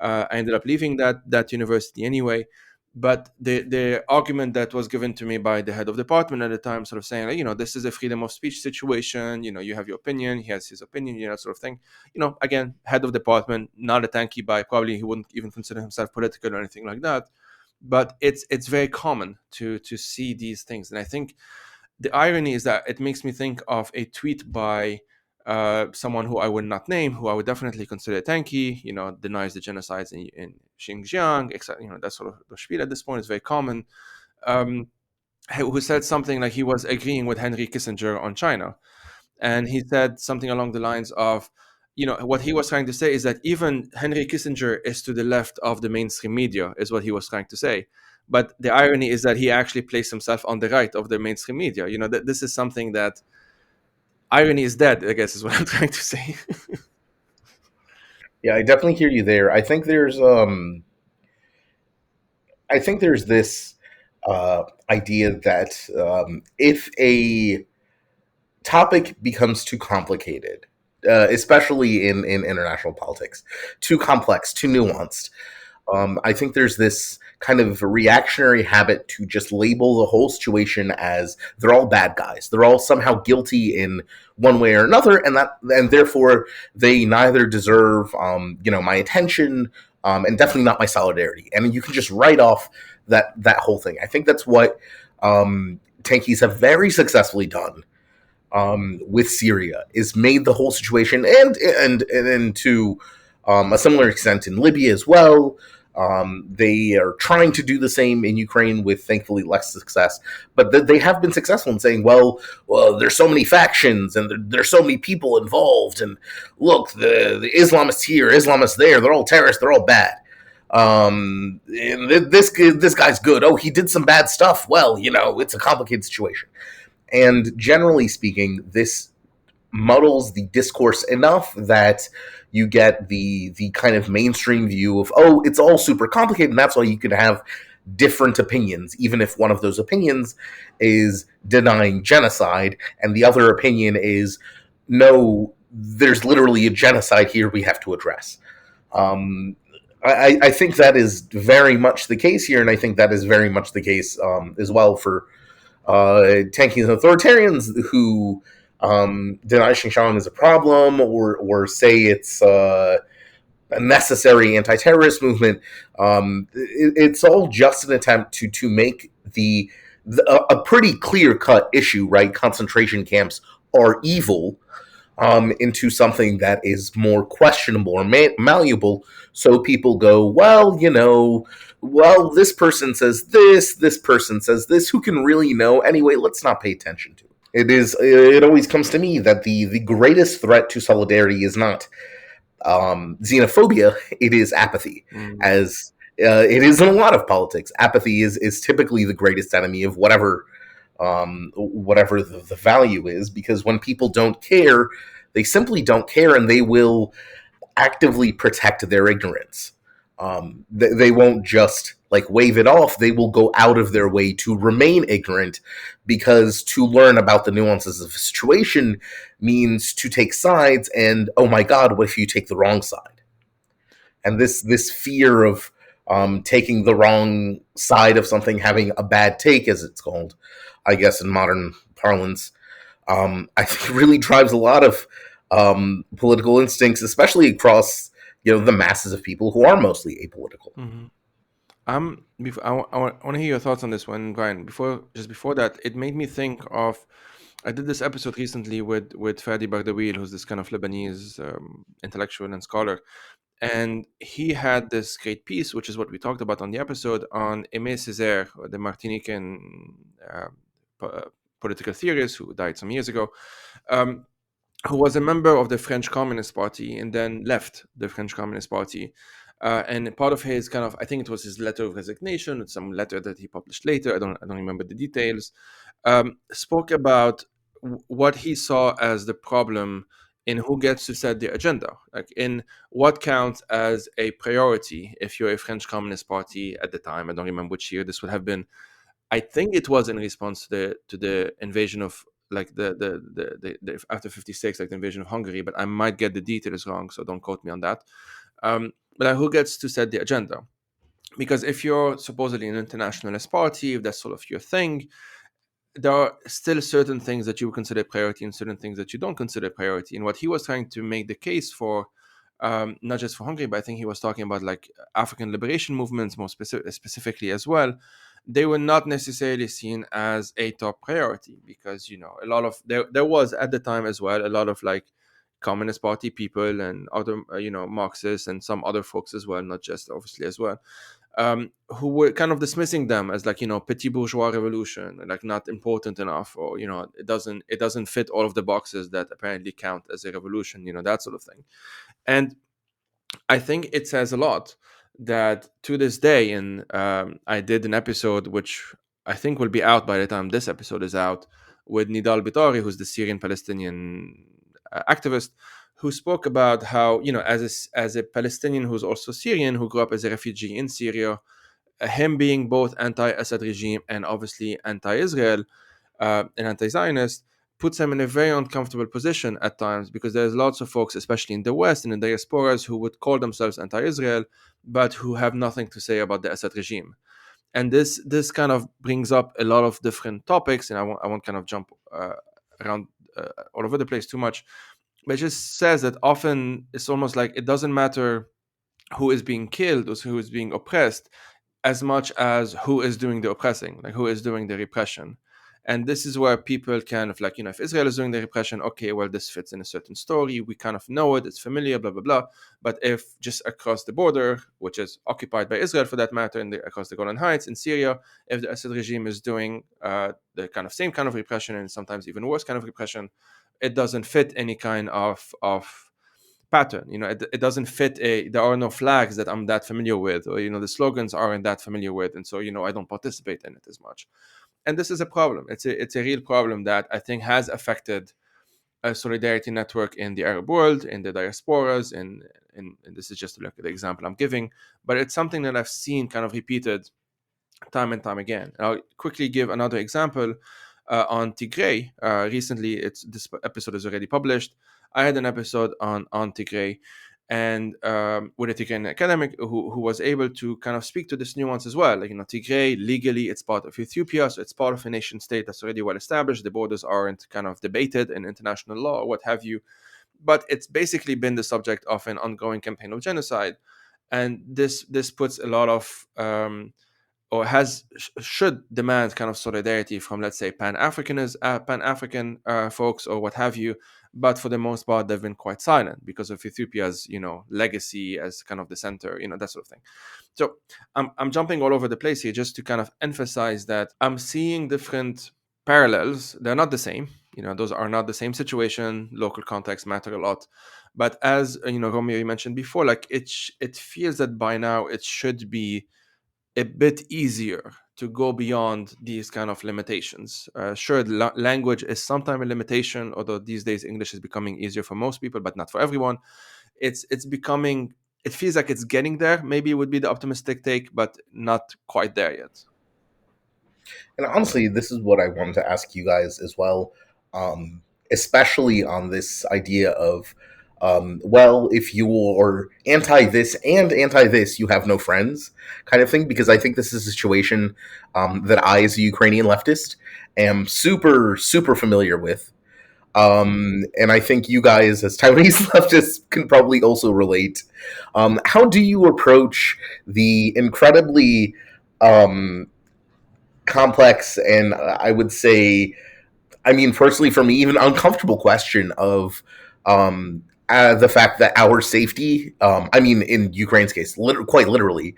I ended up leaving that university anyway. But the argument that was given to me by the head of department at the time, sort of saying, like, this is a freedom of speech situation. You have your opinion. He has his opinion. Sort of thing. Again, head of department, not a tanky by. Probably he wouldn't even consider himself political or anything like that. But it's very common to see these things, and I think the irony is that it makes me think of a tweet by someone who I would not name, who I would definitely consider tanky, denies the genocides in Xinjiang, etc. That sort of the spiel at this point is very common. Who said something like he was agreeing with Henry Kissinger on China, and he said something along the lines of, what he was trying to say is that even Henry Kissinger is to the left of the mainstream media, is what he was trying to say. But the irony is that he actually placed himself on the right of the mainstream media. This is something that irony is dead, I guess, is what I'm trying to say. Yeah, I definitely hear you there. I think there's this idea that if a topic becomes too complicated, especially in international politics, too complex, too nuanced, I think there's this kind of reactionary habit to just label the whole situation as they're all bad guys. They're all somehow guilty in one way or another, and therefore they neither deserve, my attention, and definitely not my solidarity. And you can just write off that whole thing. I think that's what tankies have very successfully done with Syria, is made the whole situation, and to a similar extent in Libya as well. They are trying to do the same in Ukraine with thankfully less success, but they have been successful in saying, well, there's so many factions and there's so many people involved, and look, the Islamists here, Islamists there, they're all terrorists, they're all bad. And this guy's good. Oh, he did some bad stuff. Well, it's a complicated situation. And generally speaking, this muddles the discourse enough that you get the kind of mainstream view of, oh, it's all super complicated, and that's why you could have different opinions, even if one of those opinions is denying genocide, and the other opinion is, no, there's literally a genocide here we have to address. I think that is very much the case here, and I think that is very much the case as well for tanking authoritarians who deny Xinjiang is a problem, or say it's a necessary anti-terrorist movement. It's all just an attempt to make a pretty clear-cut issue, right? Concentration camps are evil, into something that is more questionable or malleable. So people go, well, this person says this person says this. Who can really know? Anyway, let's not pay attention to it. It always comes to me that the greatest threat to solidarity is not xenophobia, it is apathy. As it is in a lot of politics, apathy is typically the greatest enemy of whatever the value is, because when people don't care, they simply don't care, and they will actively protect their ignorance. They won't just wave it off. They will go out of their way to remain ignorant, because to learn about the nuances of a situation means to take sides, and oh my god, what if you take the wrong side? And this fear of taking the wrong side of something, having a bad take, as it's called, I guess, in modern parlance, I think really drives a lot of political instincts, especially across the masses of people who are mostly apolitical. Mm-hmm. I want to hear your thoughts on this one, Brian. Before that, it made me think of. I did this episode recently with Fadi Bardawil, who's this kind of Lebanese intellectual and scholar, and he had this great piece, which is what we talked about on the episode, on Aimé Césaire, the Martinican political theorist who died some years ago, who was a member of the French Communist Party and then left the French Communist Party. And part of his kind of, I think it was his letter of resignation, it's some letter that he published later, I don't remember the details, spoke about what he saw as the problem in who gets to set the agenda, like in what counts as a priority if you're a French Communist Party at the time. I don't remember which year this would have been. I think it was in response to the invasion of the after 56, like the invasion of Hungary, but I might get the details wrong, so don't quote me on that. But who gets to set the agenda? Because if you're supposedly an internationalist party, if that's sort of your thing, there are still certain things that you consider priority and certain things that you don't consider priority. And what he was trying to make the case for, not just for Hungary, but I think he was talking about African liberation movements more specifically as well. They were not necessarily seen as a top priority, because a lot of there was at the time as well a lot of Communist Party people and other Marxists and some other folks as well, not just obviously as well, who were kind of dismissing them as petit bourgeois revolution, not important enough, or it doesn't fit all of the boxes that apparently count as a revolution, that sort of thing. And I think it says a lot that to this day, and I did an episode which I think will be out by the time this episode is out, with Nidal Bitari, who's the Syrian Palestinian activist, who spoke about how, as a Palestinian who's also Syrian, who grew up as a refugee in Syria, him being both anti-Assad regime and obviously anti-Israel and anti-Zionist, puts them in a very uncomfortable position at times, because there's lots of folks, especially in the West and in the diasporas, who would call themselves anti-Israel, but who have nothing to say about the Assad regime. And this kind of brings up a lot of different topics, and I won't kind of jump around all over the place too much, but it just says that often it's almost like it doesn't matter who is being killed or who is being oppressed, as much as who is doing the oppressing, like who is doing the repression. And this is where people kind of like, if Israel is doing the repression, okay, well, this fits in a certain story. We kind of know it, it's familiar, blah, blah, blah. But if just across the border, which is occupied by Israel for that matter, and across the Golan Heights in Syria, if the Assad regime is doing the kind of same kind of repression and sometimes even worse kind of repression, it doesn't fit any kind of pattern. It doesn't fit there are no flags that I'm that familiar with, or the slogans aren't that familiar with, and so I don't participate in it as much. And this is a problem. It's a real problem that I think has affected a solidarity network in the Arab world, in the diasporas, and this is just like the example I'm giving, but it's something that I've seen kind of repeated time and time again. I'll quickly give another example on Tigray. Recently, this episode is already published. I had an episode on Tigray, and with a Tigrayan academic who was able to kind of speak to this nuance as well. Like, Tigray legally it's part of Ethiopia, so it's part of a nation state that's already well established. The borders aren't kind of debated in international law or what have you, but it's basically been the subject of an ongoing campaign of genocide, and this puts a lot of or should demand kind of solidarity from, let's say, Pan-African folks or what have you. But for the most part, they've been quite silent because of Ethiopia's, legacy as kind of the center, that sort of thing. So I'm jumping all over the place here just to kind of emphasize that I'm seeing different parallels. They're not the same. Those are not the same situation. Local context matter a lot. But as, Romeo, you mentioned before, like it feels that by now it should be a bit easier to go beyond these kind of limitations. Sure, language is sometimes a limitation, although these days English is becoming easier for most people, but not for everyone. It's becoming, it feels like it's getting there. Maybe it would be the optimistic take, but not quite there yet. And honestly, this is what I wanted to ask you guys as well, especially on this idea of, well, if you are anti this and anti this, you have no friends kind of thing, because I think this is a situation that I, as a Ukrainian leftist, am super, super familiar with. And I think you guys, as Taiwanese leftists, can probably also relate. How do you approach the incredibly complex and I would say, I mean, personally, for me, even uncomfortable question of the fact that our safety, I mean, in Ukraine's case, quite literally,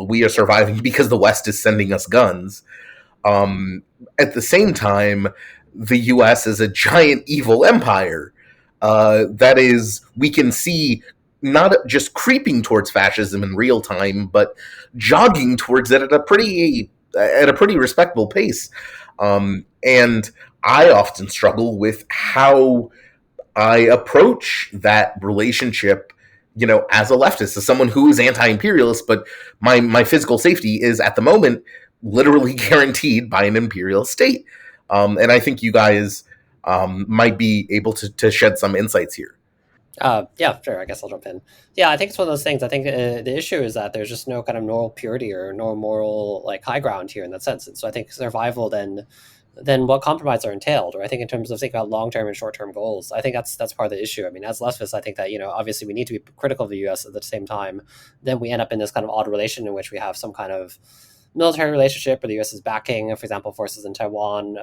we are surviving because the West is sending us guns. At the same time, the US is a giant evil empire that is, we can see not just creeping towards fascism in real time, but jogging towards it at a pretty respectable pace. And I often struggle with how I approach that relationship, as a leftist, as someone who is anti-imperialist, but my physical safety is at the moment literally guaranteed by an imperial state. And I think you guys might be able to shed some insights here. Yeah, sure. I guess I'll jump in. Yeah, I think it's one of those things. I think the issue is that there's just no kind of moral purity or no moral high ground here in that sense. And so I think survival then what compromise are entailed, or I think in terms of thinking about long-term and short-term goals, I think that's part of the issue. I mean, as leftists, I think that obviously we need to be critical of the U.S. at the same time. Then we end up in this kind of odd relation in which we have some kind of military relationship where the U.S. is backing, for example, forces in Taiwan,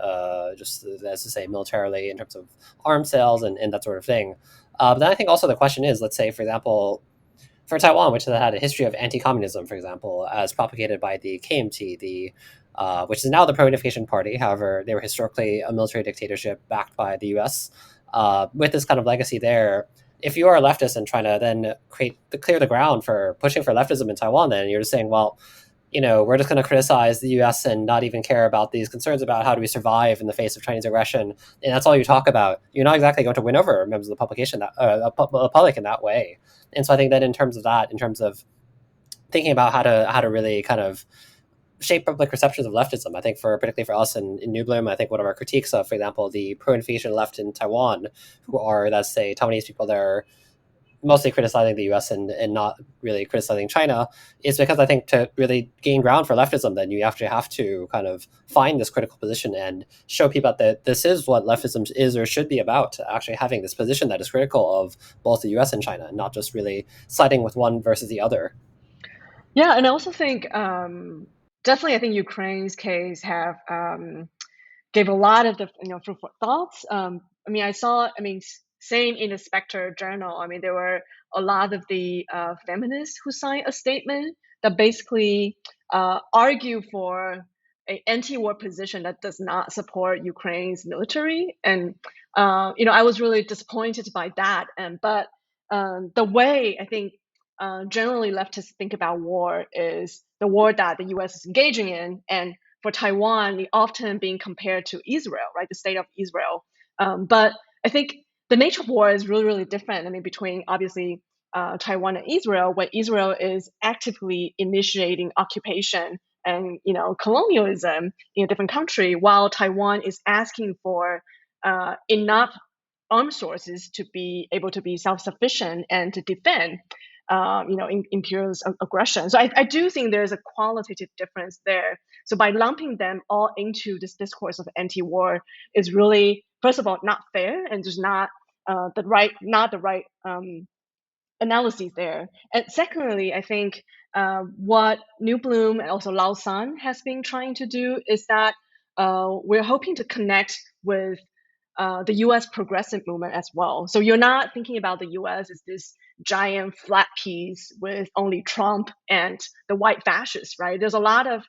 just as to say militarily in terms of arms sales and that sort of thing. But then I think also the question is, let's say, for example, for Taiwan, which has had a history of anti-communism, for example, as propagated by the KMT, which is now the Pro-Unification Party. However, they were historically a military dictatorship backed by the U.S. With this kind of legacy there, if you are a leftist and trying to then clear the ground for pushing for leftism in Taiwan, then you're just saying, well, we're just going to criticize the U.S. and not even care about these concerns about how do we survive in the face of Chinese aggression, and that's all you talk about. You're not exactly going to win over members of the public in that way. And so I think that in terms of thinking about how to really kind of shape public perceptions of leftism. I think particularly for us in New Bloom, I think one of our critiques of, for example, the pro-invasion left in Taiwan, who are, let's say, Taiwanese people that are mostly criticizing the US and not really criticizing China, is because I think to really gain ground for leftism, then you actually have to kind of find this critical position and show people that this is what leftism is or should be about, actually having this position that is critical of both the US and China, not just really siding with one versus the other. Yeah, and I also think definitely I think Ukraine's case have gave a lot of the fruit for thoughts. I mean, same in the Spectre Journal. I mean, there were a lot of the feminists who signed a statement that basically argue for an anti-war position that does not support Ukraine's military, and I was really disappointed by that. But the way I think generally leftists think about war is the war that the U.S. is engaging in, and for Taiwan, it often being compared to Israel, right, the state of Israel. But I think the nature of war is really, really different. I mean, between obviously Taiwan and Israel, when Israel is actively initiating occupation and colonialism in a different country, while Taiwan is asking for enough armed sources to be able to be self-sufficient and to defend imperialist aggression. So I do think there's a qualitative difference there. So by lumping them all into this discourse of anti-war is really, first of all, not fair and just not the right analyses there. And secondly, I think what New Bloom and also Lao San has been trying to do is that we're hoping to connect with the U.S. progressive movement as well. So you're not thinking about the U.S. as this giant flat piece with only Trump and the white fascists, right? There's a lot of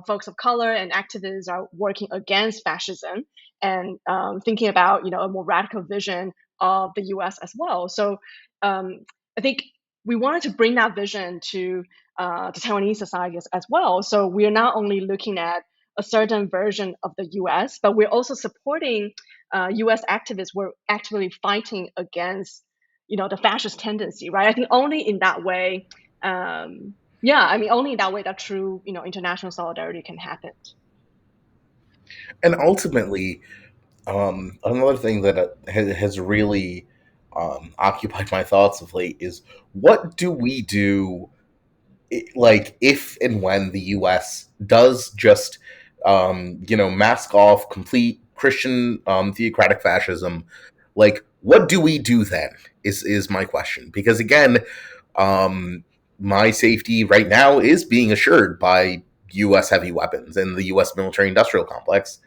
folks of color and activists are working against fascism and thinking about a more radical vision of the U.S. as well. So I think we wanted to bring that vision to the Taiwanese society as well. So we are not only looking at a certain version of the U.S., but we're also supporting U.S. activists who are actively fighting against, the fascist tendency, right? I think only in that way, only in that way that true, international solidarity can happen. And ultimately, another thing that has really occupied my thoughts of late is, what do we do, like, if and when the U.S. does just mask off complete Christian theocratic fascism? Like, what do we do then? Is my question, because again, my safety right now is being assured by U.S. heavy weapons and the U.S. military industrial complex.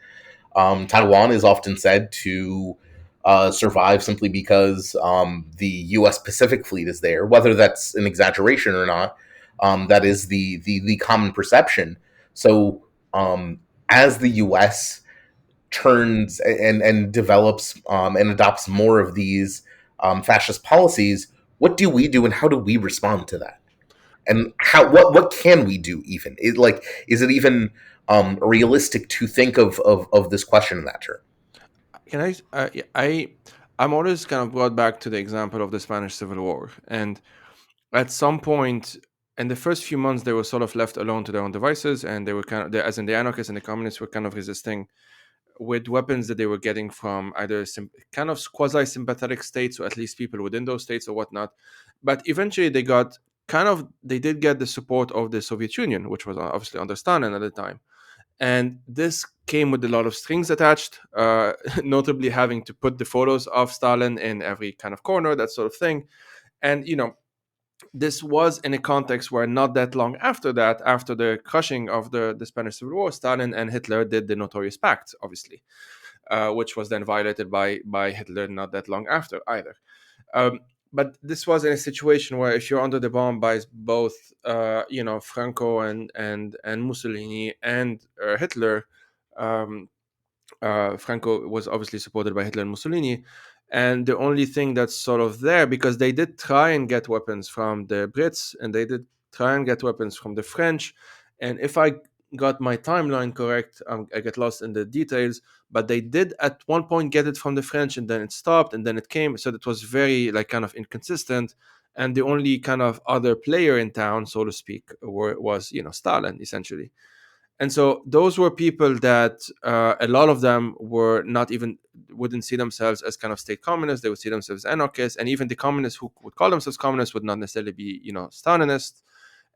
Taiwan is often said to survive simply because the U.S. Pacific Fleet is there. Whether that's an exaggeration or not, that is the common perception. So, as the U.S. turns and develops and adopts more of these fascist policies, what do we do, and how do we respond to that? And what can we do? Even is it even realistic to think of this question in that term? Can I? I'm always kind of brought back to the example of the Spanish Civil War, and at some point in the first few months, they were sort of left alone to their own devices, and they were as in the anarchists and the communists were kind of resisting with weapons that they were getting from either kind of quasi-sympathetic states, or at least people within those states or whatnot. But eventually, they did get the support of the Soviet Union, which was obviously under Stalin at the time. And this came with a lot of strings attached, notably having to put the photos of Stalin in every kind of corner, that sort of thing. And, this was in a context where not that long after that, after the crushing of the Spanish Civil War, Stalin and Hitler did the notorious pact, obviously, which was then violated by Hitler not that long after either. But this was in a situation where if you're under the bomb by both, Franco and Mussolini and Hitler, um, Franco was obviously supported by Hitler and Mussolini. And the only thing that's sort of there, because they did try and get weapons from the Brits and they did try and get weapons from the French. And if I got my timeline correct, I get lost in the details, but they did at one point get it from the French and then it stopped and then it came. So it was very kind of inconsistent. and the only kind of other player in town, so to speak, was Stalin, essentially. And so those were people that a lot of them were not even wouldn't see themselves as kind of state communists. They would see themselves as anarchists, and even the communists who would call themselves communists would not necessarily be Stalinist,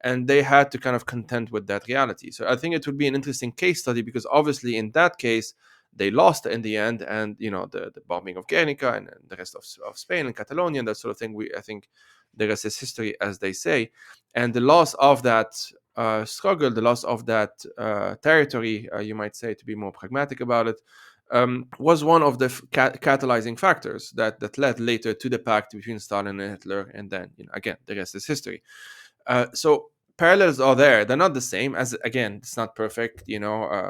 and they had to kind of contend with that reality. So I think it would be an interesting case study, because obviously in that case they lost in the end, and the bombing of Guernica and the rest of Spain and Catalonia and that sort of thing. I think the rest is history, as they say, and the loss of that struggle, the loss of that territory, you might say, to be more pragmatic about it, was one of the catalyzing factors that led later to the pact between Stalin and Hitler, and then again the rest is history. So parallels are there. They're not the same, as again it's not perfect.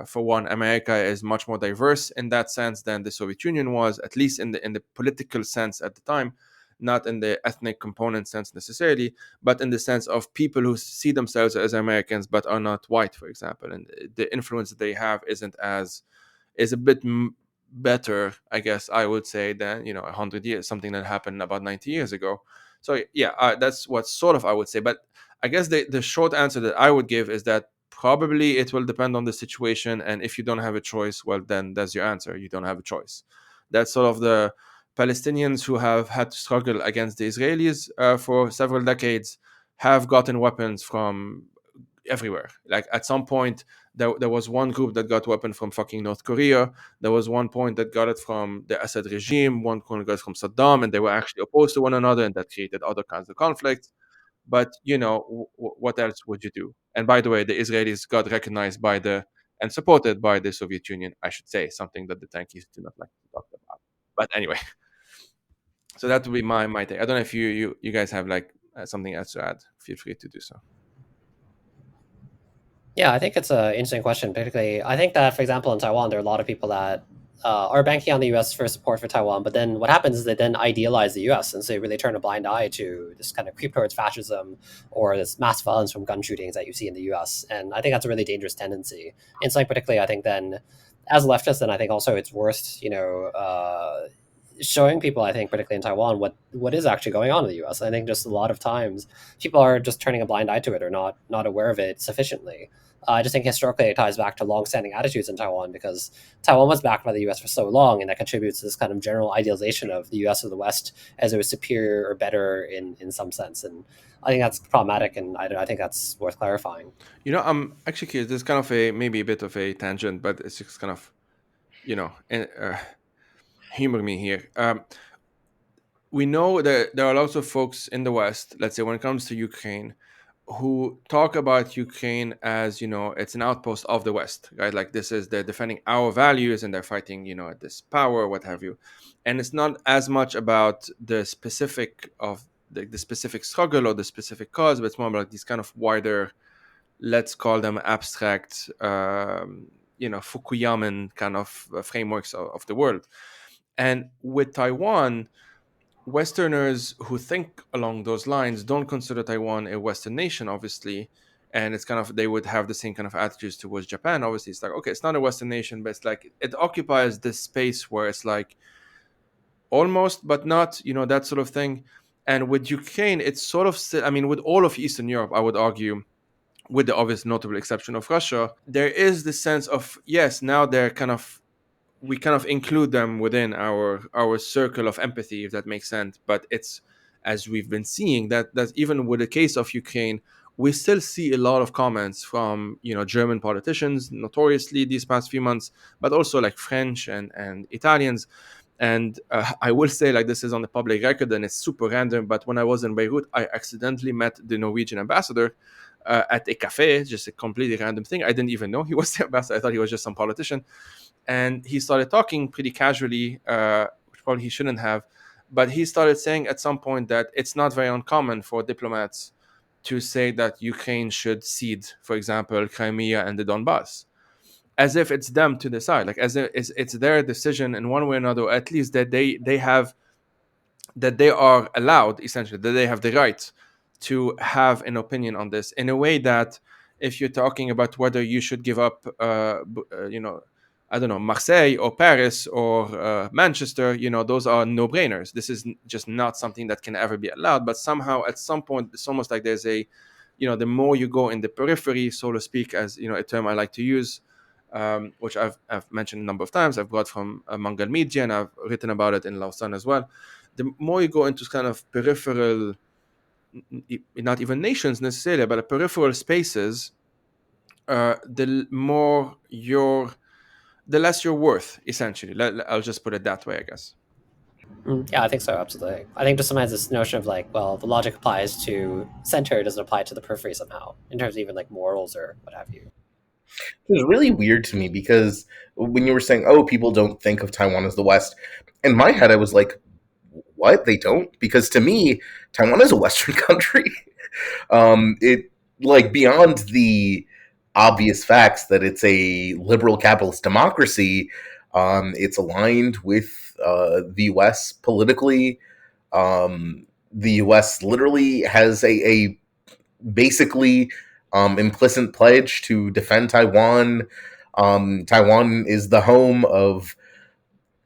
For one, America is much more diverse in that sense than the Soviet Union was, at least in the political sense at the time, not in the ethnic component sense necessarily, but in the sense of people who see themselves as Americans but are not white, for example, and the influence that they have is a bit better, I guess I would say, than 100 years, something that happened about 90 years ago. So yeah, that's what sort of I would say. But I guess the short answer that I would give is that probably it will depend on the situation, and if you don't have a choice, well, then that's your answer. You don't have a choice. That's sort of the Palestinians who have had to struggle against the Israelis for several decades have gotten weapons from everywhere. Like at some point, there was one group that got weapon from fucking North Korea. There was one point that got it from the Assad regime. One point got it from Saddam, and they were actually opposed to one another, and that created other kinds of conflicts. But what else would you do? And by the way, the Israelis got recognized by the and supported by the Soviet Union, I should say, something that the tankies do not like to talk about. But anyway, so that would be my take. I don't know if you guys have like something else to add. Feel free to do so. Yeah, I think it's an interesting question. Particularly, I think that, for example, in Taiwan, there are a lot of people that are banking on the U.S. for support for Taiwan. But then what happens is they then idealize the U.S. and so they really turn a blind eye to this kind of creep towards fascism or this mass violence from gun shootings that you see in the U.S. And I think that's a really dangerous tendency. And so, like, particularly, I think then, as a leftist, then I think also it's worth showing people, I think, particularly in Taiwan, what is actually going on in the U.S. I think just a lot of times people are just turning a blind eye to it or not aware of it sufficiently. I just think historically it ties back to long-standing attitudes in Taiwan because Taiwan was backed by the U.S. for so long, and that contributes to this kind of general idealization of the U.S. or the West as it was superior or better in some sense. And I think that's problematic, and I think that's worth clarifying. I'm actually curious. There's kind of maybe a bit of a tangent, but it's just kind of, humor me here. We know that there are lots of folks in the West, let's say when it comes to Ukraine, who talk about Ukraine as, it's an outpost of the West, right? Like they're defending our values and they're fighting, this power, what have you. And it's not as much about the specific of the specific struggle or the specific cause, but it's more about these kind of wider, let's call them abstract, Fukuyaman kind of frameworks of the world. And with Taiwan, Westerners who think along those lines don't consider Taiwan a Western nation, obviously. And it's kind of, they would have the same kind of attitudes towards Japan. Obviously, it's like, okay, it's not a Western nation, but it's like, it occupies this space where it's like almost, but not, that sort of thing. And with Ukraine, it's sort of, I mean, with all of Eastern Europe, I would argue, with the obvious notable exception of Russia, there is this sense of, yes, now they're kind of, we kind of include them within our circle of empathy, if that makes sense. But it's, as we've been seeing, that even with the case of Ukraine, we still see a lot of comments from German politicians, notoriously these past few months, but also like French and Italians. And I will say, like, this is on the public record and it's super random, but when I was in Beirut, I accidentally met the Norwegian ambassador at a cafe, just a completely random thing. I didn't even know he was the ambassador. I thought he was just some politician. And he started talking pretty casually, which probably he shouldn't have. But he started saying at some point that it's not very uncommon for diplomats to say that Ukraine should cede, for example, Crimea and the Donbass, as if it's them to decide, like as if it's their decision in one way or another, or at least that they have, that they are allowed, essentially, that they have the right to have an opinion on this, in a way that if you're talking about whether you should give up, I don't know, Marseille or Paris or Manchester, those are no-brainers. This is just not something that can ever be allowed. But somehow, at some point, it's almost like there's the more you go in the periphery, so to speak, as a term I like to use, which I've mentioned a number of times. I've got from Mangal Media, and I've written about it in Lausanne as well. The more you go into kind of peripheral, not even nations necessarily, but peripheral spaces, the less you're worth, essentially. I'll just put it that way, I guess. Yeah, I think so, absolutely. I think just sometimes this notion of like, well, the logic applies to center, doesn't apply to the periphery somehow, in terms of even like morals or what have you. It was really weird to me because when you were saying, "Oh, people don't think of Taiwan as the West," in my head, I was like, "What? They don't?" Because to me, Taiwan is a Western country. It like beyond the obvious facts that it's a liberal capitalist democracy. It's aligned with the U.S. politically. The U.S. literally has a basically implicit pledge to defend Taiwan. Taiwan is the home of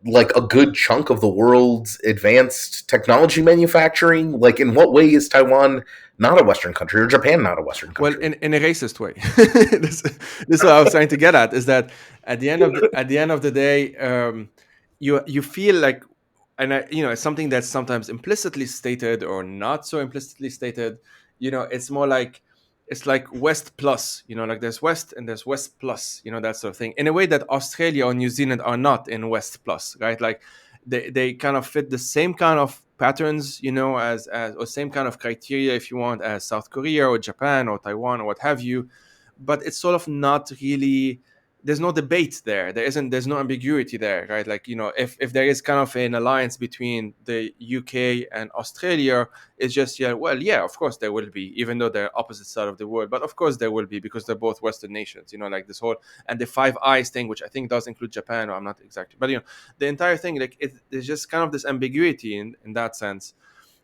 like a good chunk of the world's advanced technology manufacturing. Like, in what way is Taiwan not a Western country, or Japan not a Western country? Well, in a racist way. this is what I was trying to get at, is that at the end of the day, you feel like, and it's something that's sometimes implicitly stated or not so implicitly stated. It's more like, it's like West plus. Like there's West and there's West plus. That sort of thing. In a way that Australia or New Zealand are not in West plus, right? Like they kind of fit the same kind of patterns, as or same kind of criteria, if you want, as South Korea or Japan or Taiwan or what have you. But it's sort of not really, there's no debate there. There's no ambiguity there, right? Like, if there is kind of an alliance between the UK and Australia, it's just, yeah, of course there will be, even though they're opposite side of the world. But of course there will be, because they're both Western nations, like this whole, and the Five Eyes thing, which I think does include Japan, or I'm not exactly, but the entire thing, like there's just kind of this ambiguity in that sense,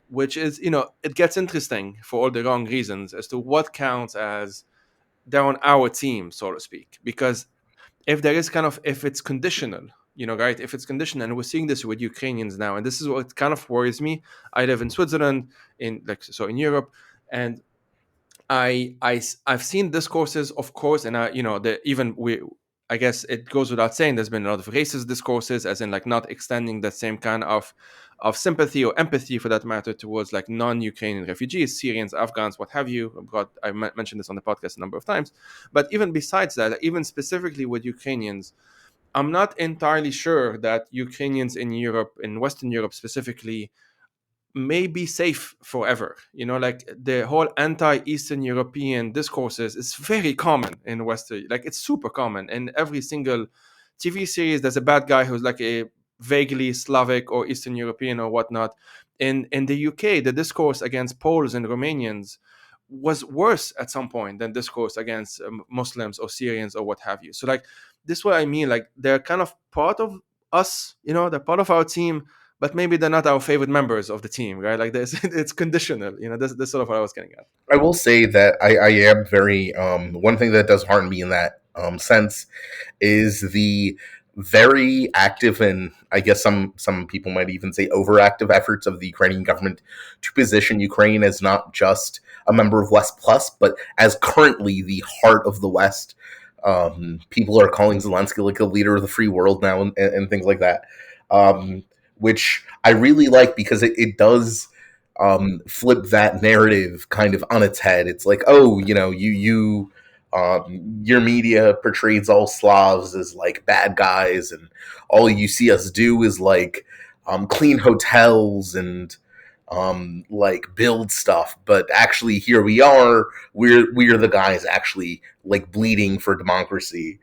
which is, it gets interesting for all the wrong reasons as to what counts as they're on our team, so to speak. Because if there is kind of, if it's conditional, right, if it's conditional, and we're seeing this with Ukrainians now, and this is what kind of worries me. I live in Switzerland, in Europe, and I've seen discourses, of course, and I guess it goes without saying, there's been a lot of racist discourses, as in like not extending that same kind of sympathy or empathy, for that matter, towards like non-Ukrainian refugees, Syrians, Afghans, what have you. I mentioned this on the podcast a number of times. But even besides that, even specifically with Ukrainians, I'm not entirely sure that Ukrainians in Europe, in Western Europe specifically, may be safe forever. Like the whole anti-Eastern European discourses is very common in Western, like it's super common in every single TV series. There's a bad guy who's like a vaguely Slavic or Eastern European or whatnot. In the UK, the discourse against Poles and Romanians was worse at some point than discourse against Muslims or Syrians or what have you. So like, this is what I mean. Like, they're kind of part of us, they're part of our team, but maybe they're not our favorite members of the team, right? Like this, it's conditional. This sort of what I was getting at. I will say that I am very one thing that does harm me in that sense is the very active, and I guess some people might even say overactive, efforts of the Ukrainian government to position Ukraine as not just a member of West Plus, but as currently the heart of the West. People are calling Zelensky like a leader of the free world now, and things like that, which I really like, because it does flip that narrative kind of on its head. It's like, oh, your media portrays all Slavs as like bad guys, and all you see us do is like clean hotels and like build stuff. But actually, here we are. We're the guys actually like bleeding for democracy.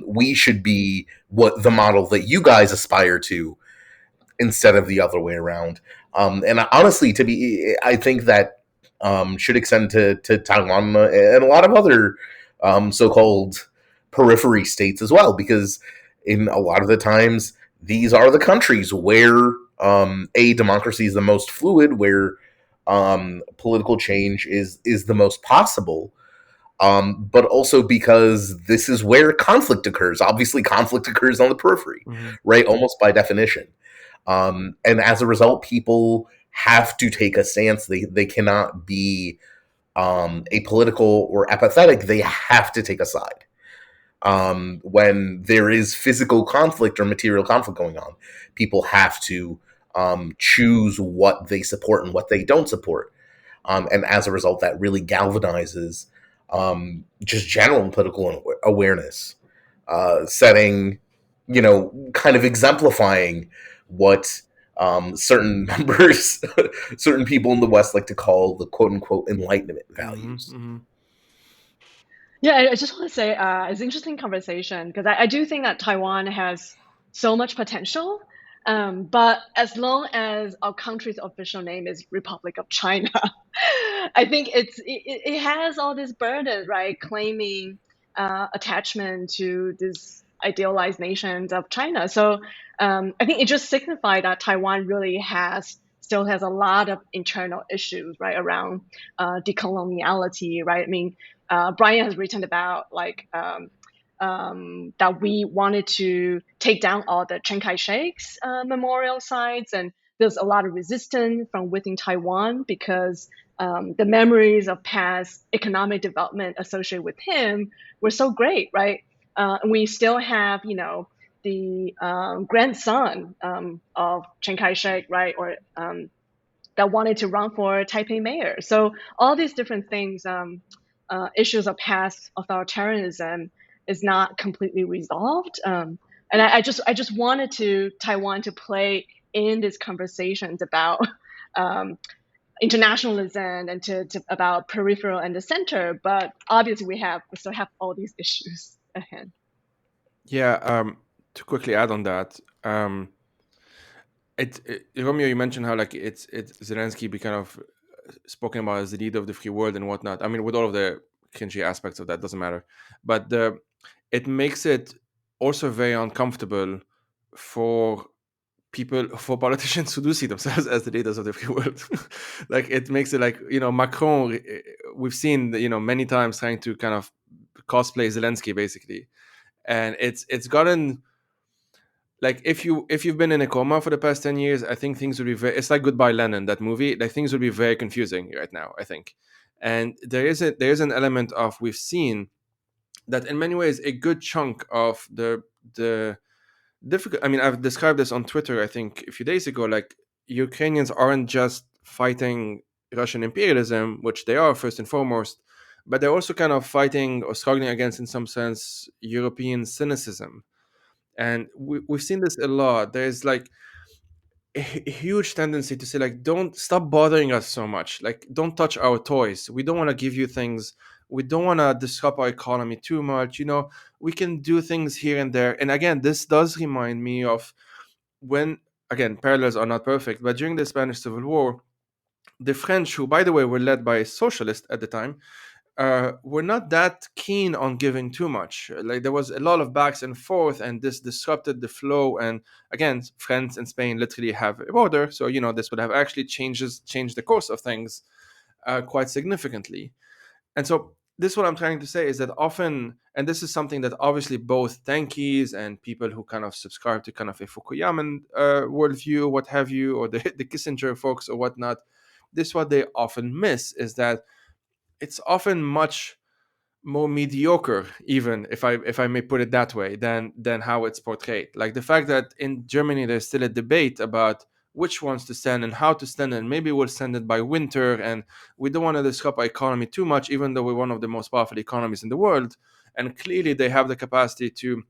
We should be what the model that you guys aspire to, instead of the other way around. And honestly, I think that should extend to Taiwan and a lot of other so-called periphery states as well, because in a lot of the times, these are the countries where a democracy is the most fluid, where political change is the most possible. but also because this is where conflict occurs. Obviously, conflict occurs on the periphery, right? Almost by definition. And as a result, people have to take a stance. They cannot be apolitical or apathetic. They have to take a side. When there is physical conflict or material conflict going on, people have to choose what they support and what they don't support. And as a result, that really galvanizes just general political awareness, setting, kind of exemplifying what certain members, certain people in the West like to call the quote unquote Enlightenment values. Yeah, I just want to say it's an interesting conversation because I do think that Taiwan has so much potential. But as long as our country's official name is Republic of China, I think it has all this burden, right? Claiming attachment to this idealized nations of China. So I think it just signified that Taiwan really still has a lot of internal issues, right, around decoloniality, right? I mean, Brian has written about that we wanted to take down all the Chiang Kai-shek's memorial sites, and there's a lot of resistance from within Taiwan because the memories of past economic development associated with him were so great, right? And we still have, the grandson of Chiang Kai-shek, right, or that wanted to run for Taipei mayor. So all these different things, issues of past authoritarianism, is not completely resolved. And I just wanted Taiwan to play in these conversations about internationalism and about peripheral and the center. But obviously, we still have all these issues ahead. Yeah. To quickly add on that, Romeo, you mentioned how like it's Zelensky be kind of spoken about as the leader of the free world and whatnot. I mean, with all of the cringy aspects of that, doesn't matter. But it makes it also very uncomfortable for for politicians who do see themselves as the leaders of the free world. Like it makes it like, Macron, we've seen, many times trying to kind of cosplay Zelensky basically. And it's gotten like if you've been in a coma for the past 10 years, I think things would be it's like Goodbye Lenin, that movie. Like things would be very confusing right now, I think. And there is an element of, we've seen that in many ways a good chunk of the difficult, I mean, I've described this on Twitter, I think a few days ago, like Ukrainians aren't just fighting Russian imperialism, which they are first and foremost, but they're also kind of fighting or struggling against, in some sense, European cynicism. And we've seen this a lot. There's like a huge tendency to say, like, don't stop bothering us so much, like don't touch our toys, we don't want to give you things, we don't want to disrupt our economy too much, we can do things here and there. And again, this does remind me of when, again, parallels are not perfect, but during the Spanish Civil War, the French, who by the way were led by a socialist at the time, were not that keen on giving too much. Like there was a lot of backs and forth, and this disrupted the flow. And again, France and Spain literally have a border, so this would have actually changed the course of things quite significantly. And so this, what I'm trying to say is that often, and this is something that obviously both tankies and people who kind of subscribe to kind of a Fukuyaman worldview, what have you, or the Kissinger folks or whatnot, this, what they often miss is that it's often much more mediocre, even if I may put it that way, than how it's portrayed. Like the fact that in Germany there's still a debate about which ones to send and how to send it, and maybe we'll send it by winter, and we don't want to disrupt our economy too much, even though we're one of the most powerful economies in the world. And clearly they have the capacity to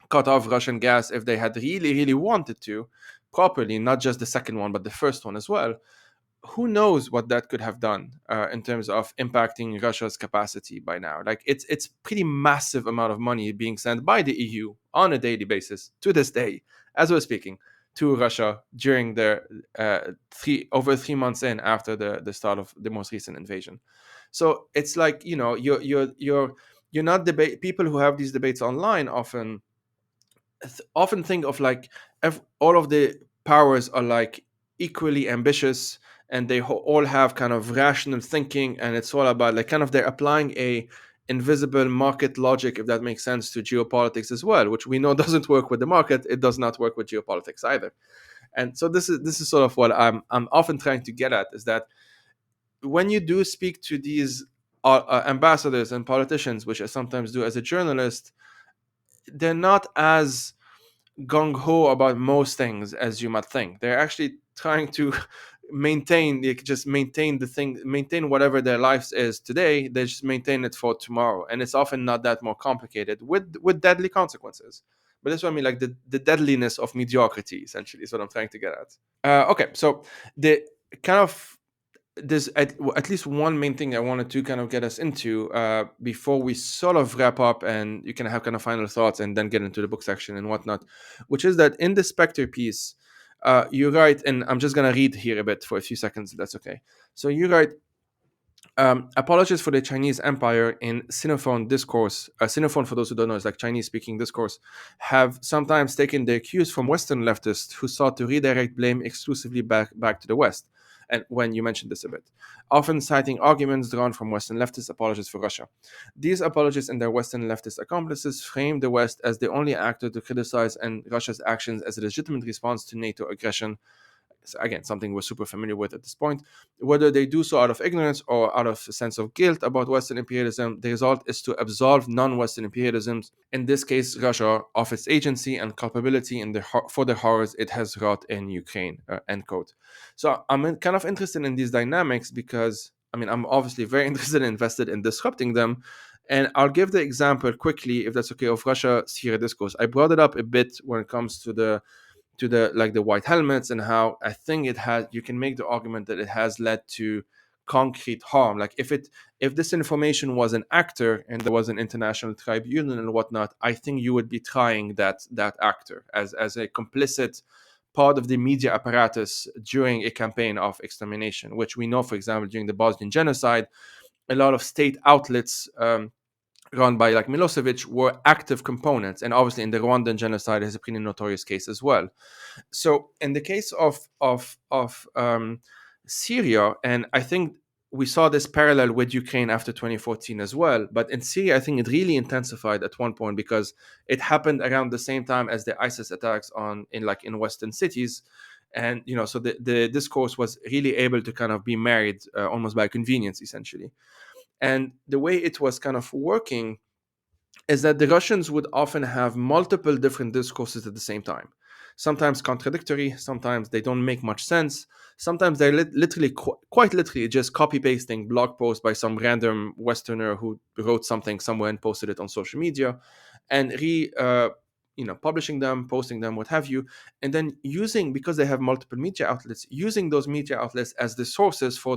cut off Russian gas if they had really, really wanted to properly, not just the second one, but the first one as well. Who knows what that could have done in terms of impacting Russia's capacity by now? Like it's pretty massive amount of money being sent by the EU on a daily basis to this day, as we're speaking, to Russia during the over 3 months in after the start of the most recent invasion. So it's like, you're not debate. People who have these debates online often think of like all of the powers are like equally ambitious, and they all have kind of rational thinking, and it's all about like kind of they're applying invisible market logic, if that makes sense, to geopolitics as well, which we know doesn't work with the market. It does not work with geopolitics either. And so this is sort of what I'm often trying to get at, is that when you do speak to these ambassadors and politicians, which I sometimes do as a journalist, they're not as gung-ho about most things as you might think. They're actually trying to maintain maintain whatever their lives is today. They just maintain it for tomorrow, and it's often not that more complicated with deadly consequences. But that's what I mean, like the deadliness of mediocrity essentially is what I'm trying to get at. Okay, so the kind of there's at least one main thing I wanted to kind of get us into before we sort of wrap up, and you can have kind of final thoughts and then get into the book section and whatnot, which is that in the Spectre piece, you write, and I'm just going to read here a bit for a few seconds, if that's okay. So you write, apologies for the Chinese Empire in Sinophone discourse. Sinophone, for those who don't know, is like Chinese-speaking discourse, have sometimes taken their cues from Western leftists who sought to redirect blame exclusively back to the West. And when you mentioned this a bit, often citing arguments drawn from Western leftist apologists for Russia. These apologists and their Western leftist accomplices frame the West as the only actor to criticize and Russia's actions as a legitimate response to NATO aggression. Again, something we're super familiar with at this point. Whether they do so out of ignorance or out of a sense of guilt about Western imperialism, the result is to absolve non-Western imperialisms, in this case Russia, of its agency and culpability for the horrors it has wrought in Ukraine, end quote. So I'm kind of interested in these dynamics because, I mean, I'm obviously very interested and invested in disrupting them. And I'll give the example quickly, if that's okay, of Russia-Syria discourse. I brought it up a bit when it comes to the like the white helmets, and how I think you can make the argument that it has led to concrete harm. Like if this information was an actor and there was an international tribunal and whatnot, I think you would be trying that actor as a complicit part of the media apparatus during a campaign of extermination, which we know, for example, during the Bosnian genocide, a lot of state outlets run by like Milosevic were active components, and obviously in the Rwandan genocide is a pretty notorious case as well. So in the case of Syria, and I think we saw this parallel with Ukraine after 2014 as well, but in Syria I think it really intensified at one point because it happened around the same time as the ISIS attacks in Western cities. And so the discourse was really able to kind of be married almost by convenience essentially. And the way it was kind of working is that the Russians would often have multiple different discourses at the same time. Sometimes contradictory, sometimes they don't make much sense. Sometimes they're literally, quite literally, just copy pasting blog posts by some random Westerner who wrote something somewhere and posted it on social media, and publishing them, posting them, what have you, and then because they have multiple media outlets, using those media outlets as the sources for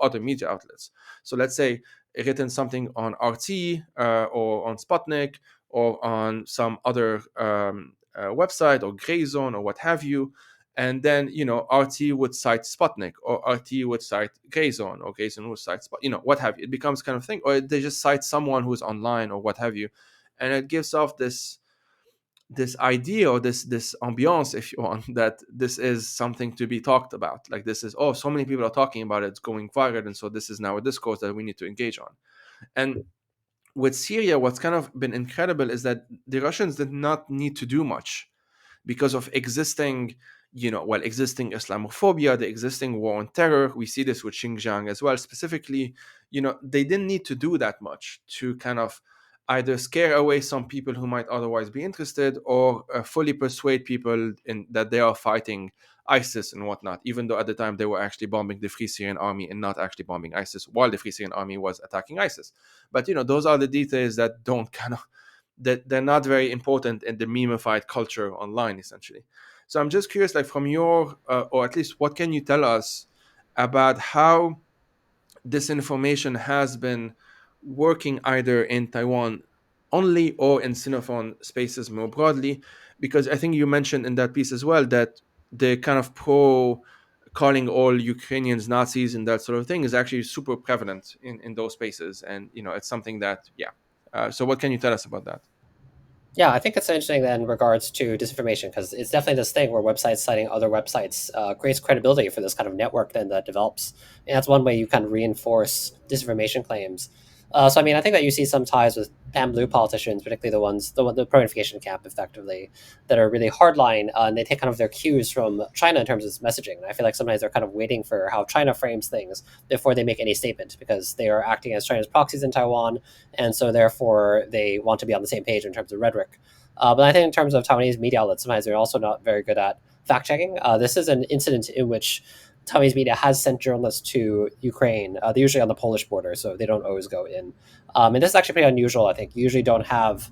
other media outlets. So let's say written something on RT or on Sputnik or on some other website or Gray Zone or what have you. And then, RT would cite Sputnik, or RT would cite Gray Zone, or Gray Zone would cite what have you. It becomes kind of thing, or they just cite someone who's online or what have you. And it gives off this idea, or this ambiance, if you want, that this is something to be talked about. Like this is, so many people are talking about it, it's going viral, and so this is now a discourse that we need to engage on. And with Syria, what's kind of been incredible is that the Russians did not need to do much because of existing Islamophobia, the existing war on terror. We see this with Xinjiang as well. Specifically, they didn't need to do that much to kind of either scare away some people who might otherwise be interested, or fully persuade people that they are fighting ISIS and whatnot, even though at the time they were actually bombing the Free Syrian Army and not actually bombing ISIS while the Free Syrian Army was attacking ISIS. But those are the details that don't that they're not very important in the memeified culture online, essentially. So I'm just curious, like from your, or at least what can you tell us about how this information has been working either in Taiwan only or in Sinophone spaces more broadly? Because I think you mentioned in that piece as well that the kind of calling all Ukrainians Nazis and that sort of thing is actually super prevalent in those spaces. And, it's something that, so what can you tell us about that? Yeah, I think it's interesting in regards to disinformation, because it's definitely this thing where websites citing other websites creates credibility for this kind of network then that develops. And that's one way you kind of reinforce disinformation claims. So I mean, I think that you see some ties with pan-blue politicians, particularly the pro-unification camp, effectively, that are really hardline, and they take kind of their cues from China in terms of messaging. And I feel like sometimes they're kind of waiting for how China frames things before they make any statement, because they are acting as China's proxies in Taiwan, and so therefore they want to be on the same page in terms of rhetoric. But I think in terms of Taiwanese media outlets, sometimes they're also not very good at fact checking. This is an incident in which Taiwanese media has sent journalists to Ukraine. They're usually on the Polish border, so they don't always go in. And this is actually pretty unusual, I think. You usually don't have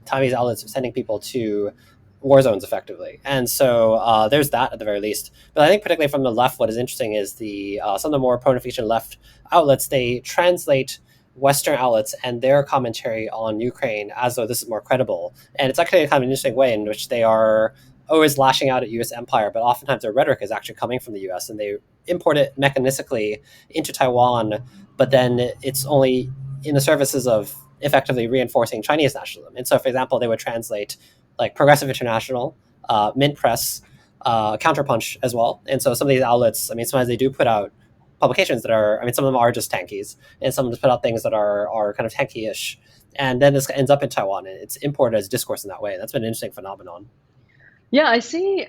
Taiwanese outlets sending people to war zones effectively. And so there's that at the very least. But I think particularly from the left, what is interesting is the some of the more pro-unification left outlets, they translate Western outlets and their commentary on Ukraine as though this is more credible. And it's actually kind of an interesting way in which they are always lashing out at U.S. empire, but oftentimes their rhetoric is actually coming from the U.S. and they import it mechanistically into Taiwan, but then it's only in the services of effectively reinforcing Chinese nationalism. And so, for example, they would translate like Progressive International, Mint Press, Counterpunch as well. And so some of these outlets, I mean, sometimes they do put out publications that are, I mean, some of them are just tankies, and some of them put out things that are kind of tanky-ish. And then this ends up in Taiwan, and it's imported as discourse in that way. That's been an interesting phenomenon. Yeah, I see.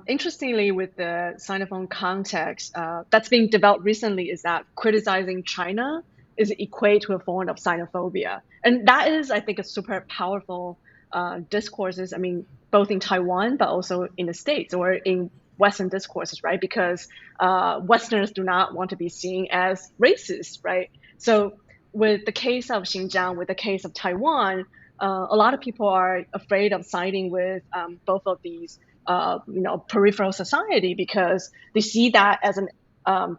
Interestingly, with the Sinophone context that's being developed recently, is that criticizing China is equate to a form of xenophobia, and that is, I think, a super powerful discourses. I mean, both in Taiwan, but also in the States or in Western discourses, right? Because Westerners do not want to be seen as racist, right? So, with the case of Xinjiang, with the case of Taiwan, a lot of people are afraid of siding with both of these, peripheral society because they see that as an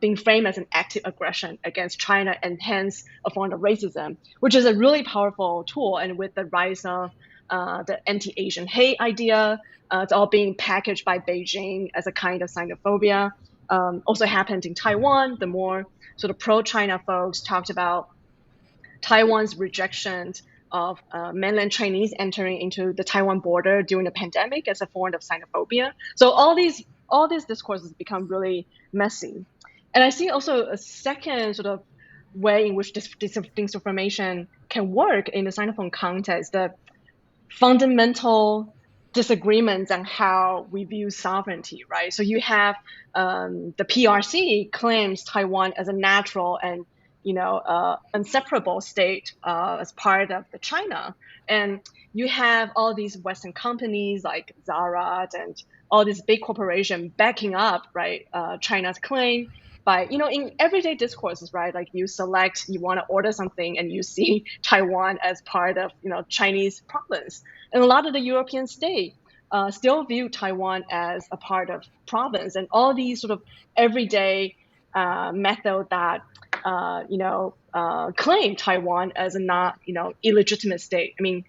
being framed as an active aggression against China and hence a form of racism, which is a really powerful tool. And with the rise of the anti-Asian hate idea, it's all being packaged by Beijing as a kind of xenophobia. Also happened in Taiwan. The more sort of pro-China folks talked about Taiwan's rejection of mainland Chinese entering into the Taiwan border during the pandemic as a form of xenophobia. So all these discourses become really messy. And I see also a second sort of way in which this disinformation can work in the Sinophone context, the fundamental disagreements on how we view sovereignty, right? So you have the PRC claims Taiwan as a natural and inseparable state as part of the China, and you have all these Western companies like Zara and all these big corporations backing up, right, China's claim by in everyday discourses, right? Like you want to order something and you see Taiwan as part of Chinese province, and a lot of the European states still view Taiwan as a part of province, and all these sort of everyday method that claim Taiwan as a not illegitimate state. I mean,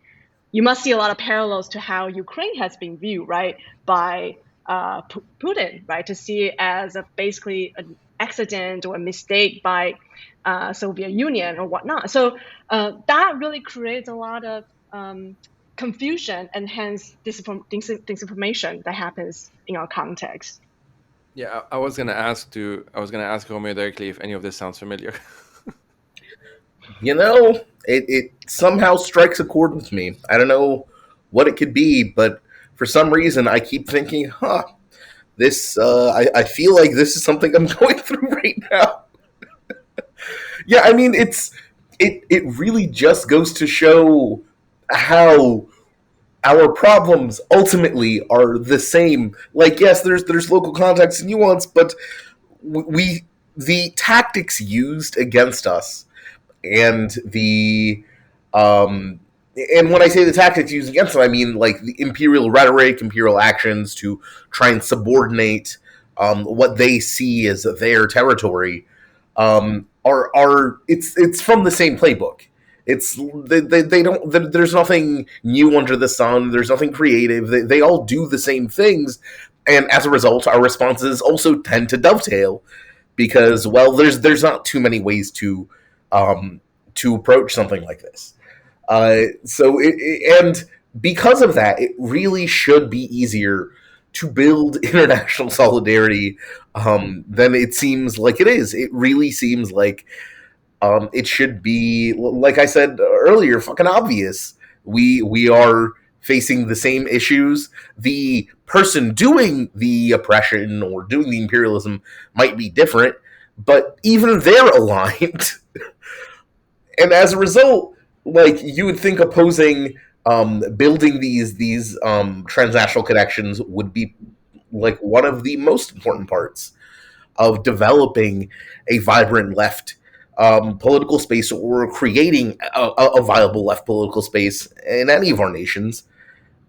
you must see a lot of parallels to how Ukraine has been viewed, right, by Putin, right, to see it as basically an accident or a mistake by Soviet Union or whatnot. So that really creates a lot of confusion and hence disinformation that happens in our context. Yeah, I was gonna ask Romeo directly if any of this sounds familiar. It somehow strikes a chord with me. I don't know what it could be, but for some reason I keep thinking, this, I feel like this is something I'm going through right now. Yeah, I mean, it really just goes to show how our problems ultimately are the same. Like, yes, there's local context and nuance, but the tactics used against us and the and when I say the tactics used against them, I mean like the imperial rhetoric, imperial actions to try and subordinate what they see as their territory. Are it's from the same playbook. It's they don't. There's nothing new under the sun. There's nothing creative. They all do the same things, and as a result, our responses also tend to dovetail because, well, there's not too many ways to approach something like this. And because of that, it really should be easier to build international solidarity than it seems like it is. It really seems like It should be, like I said earlier, fucking obvious. We are facing the same issues. The person doing the oppression or doing the imperialism might be different, but even they're aligned. And as a result, like, you would think opposing building these transnational connections would be like one of the most important parts of developing a vibrant left political space, or creating a viable left political space in any of our nations.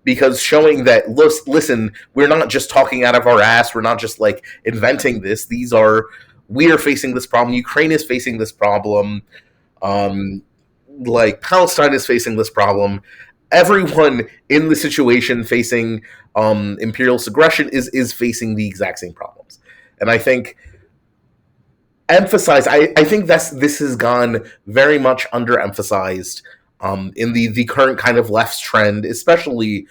Because showing that, listen, we're not just talking out of our ass, we're not just like inventing this. We are facing this problem. Ukraine is facing this problem. Um, like, Palestine is facing this problem. Everyone in the situation facing imperialist aggression is facing the exact same problems. And I think I think this has gone very much underemphasized in the current kind of left's trend, especially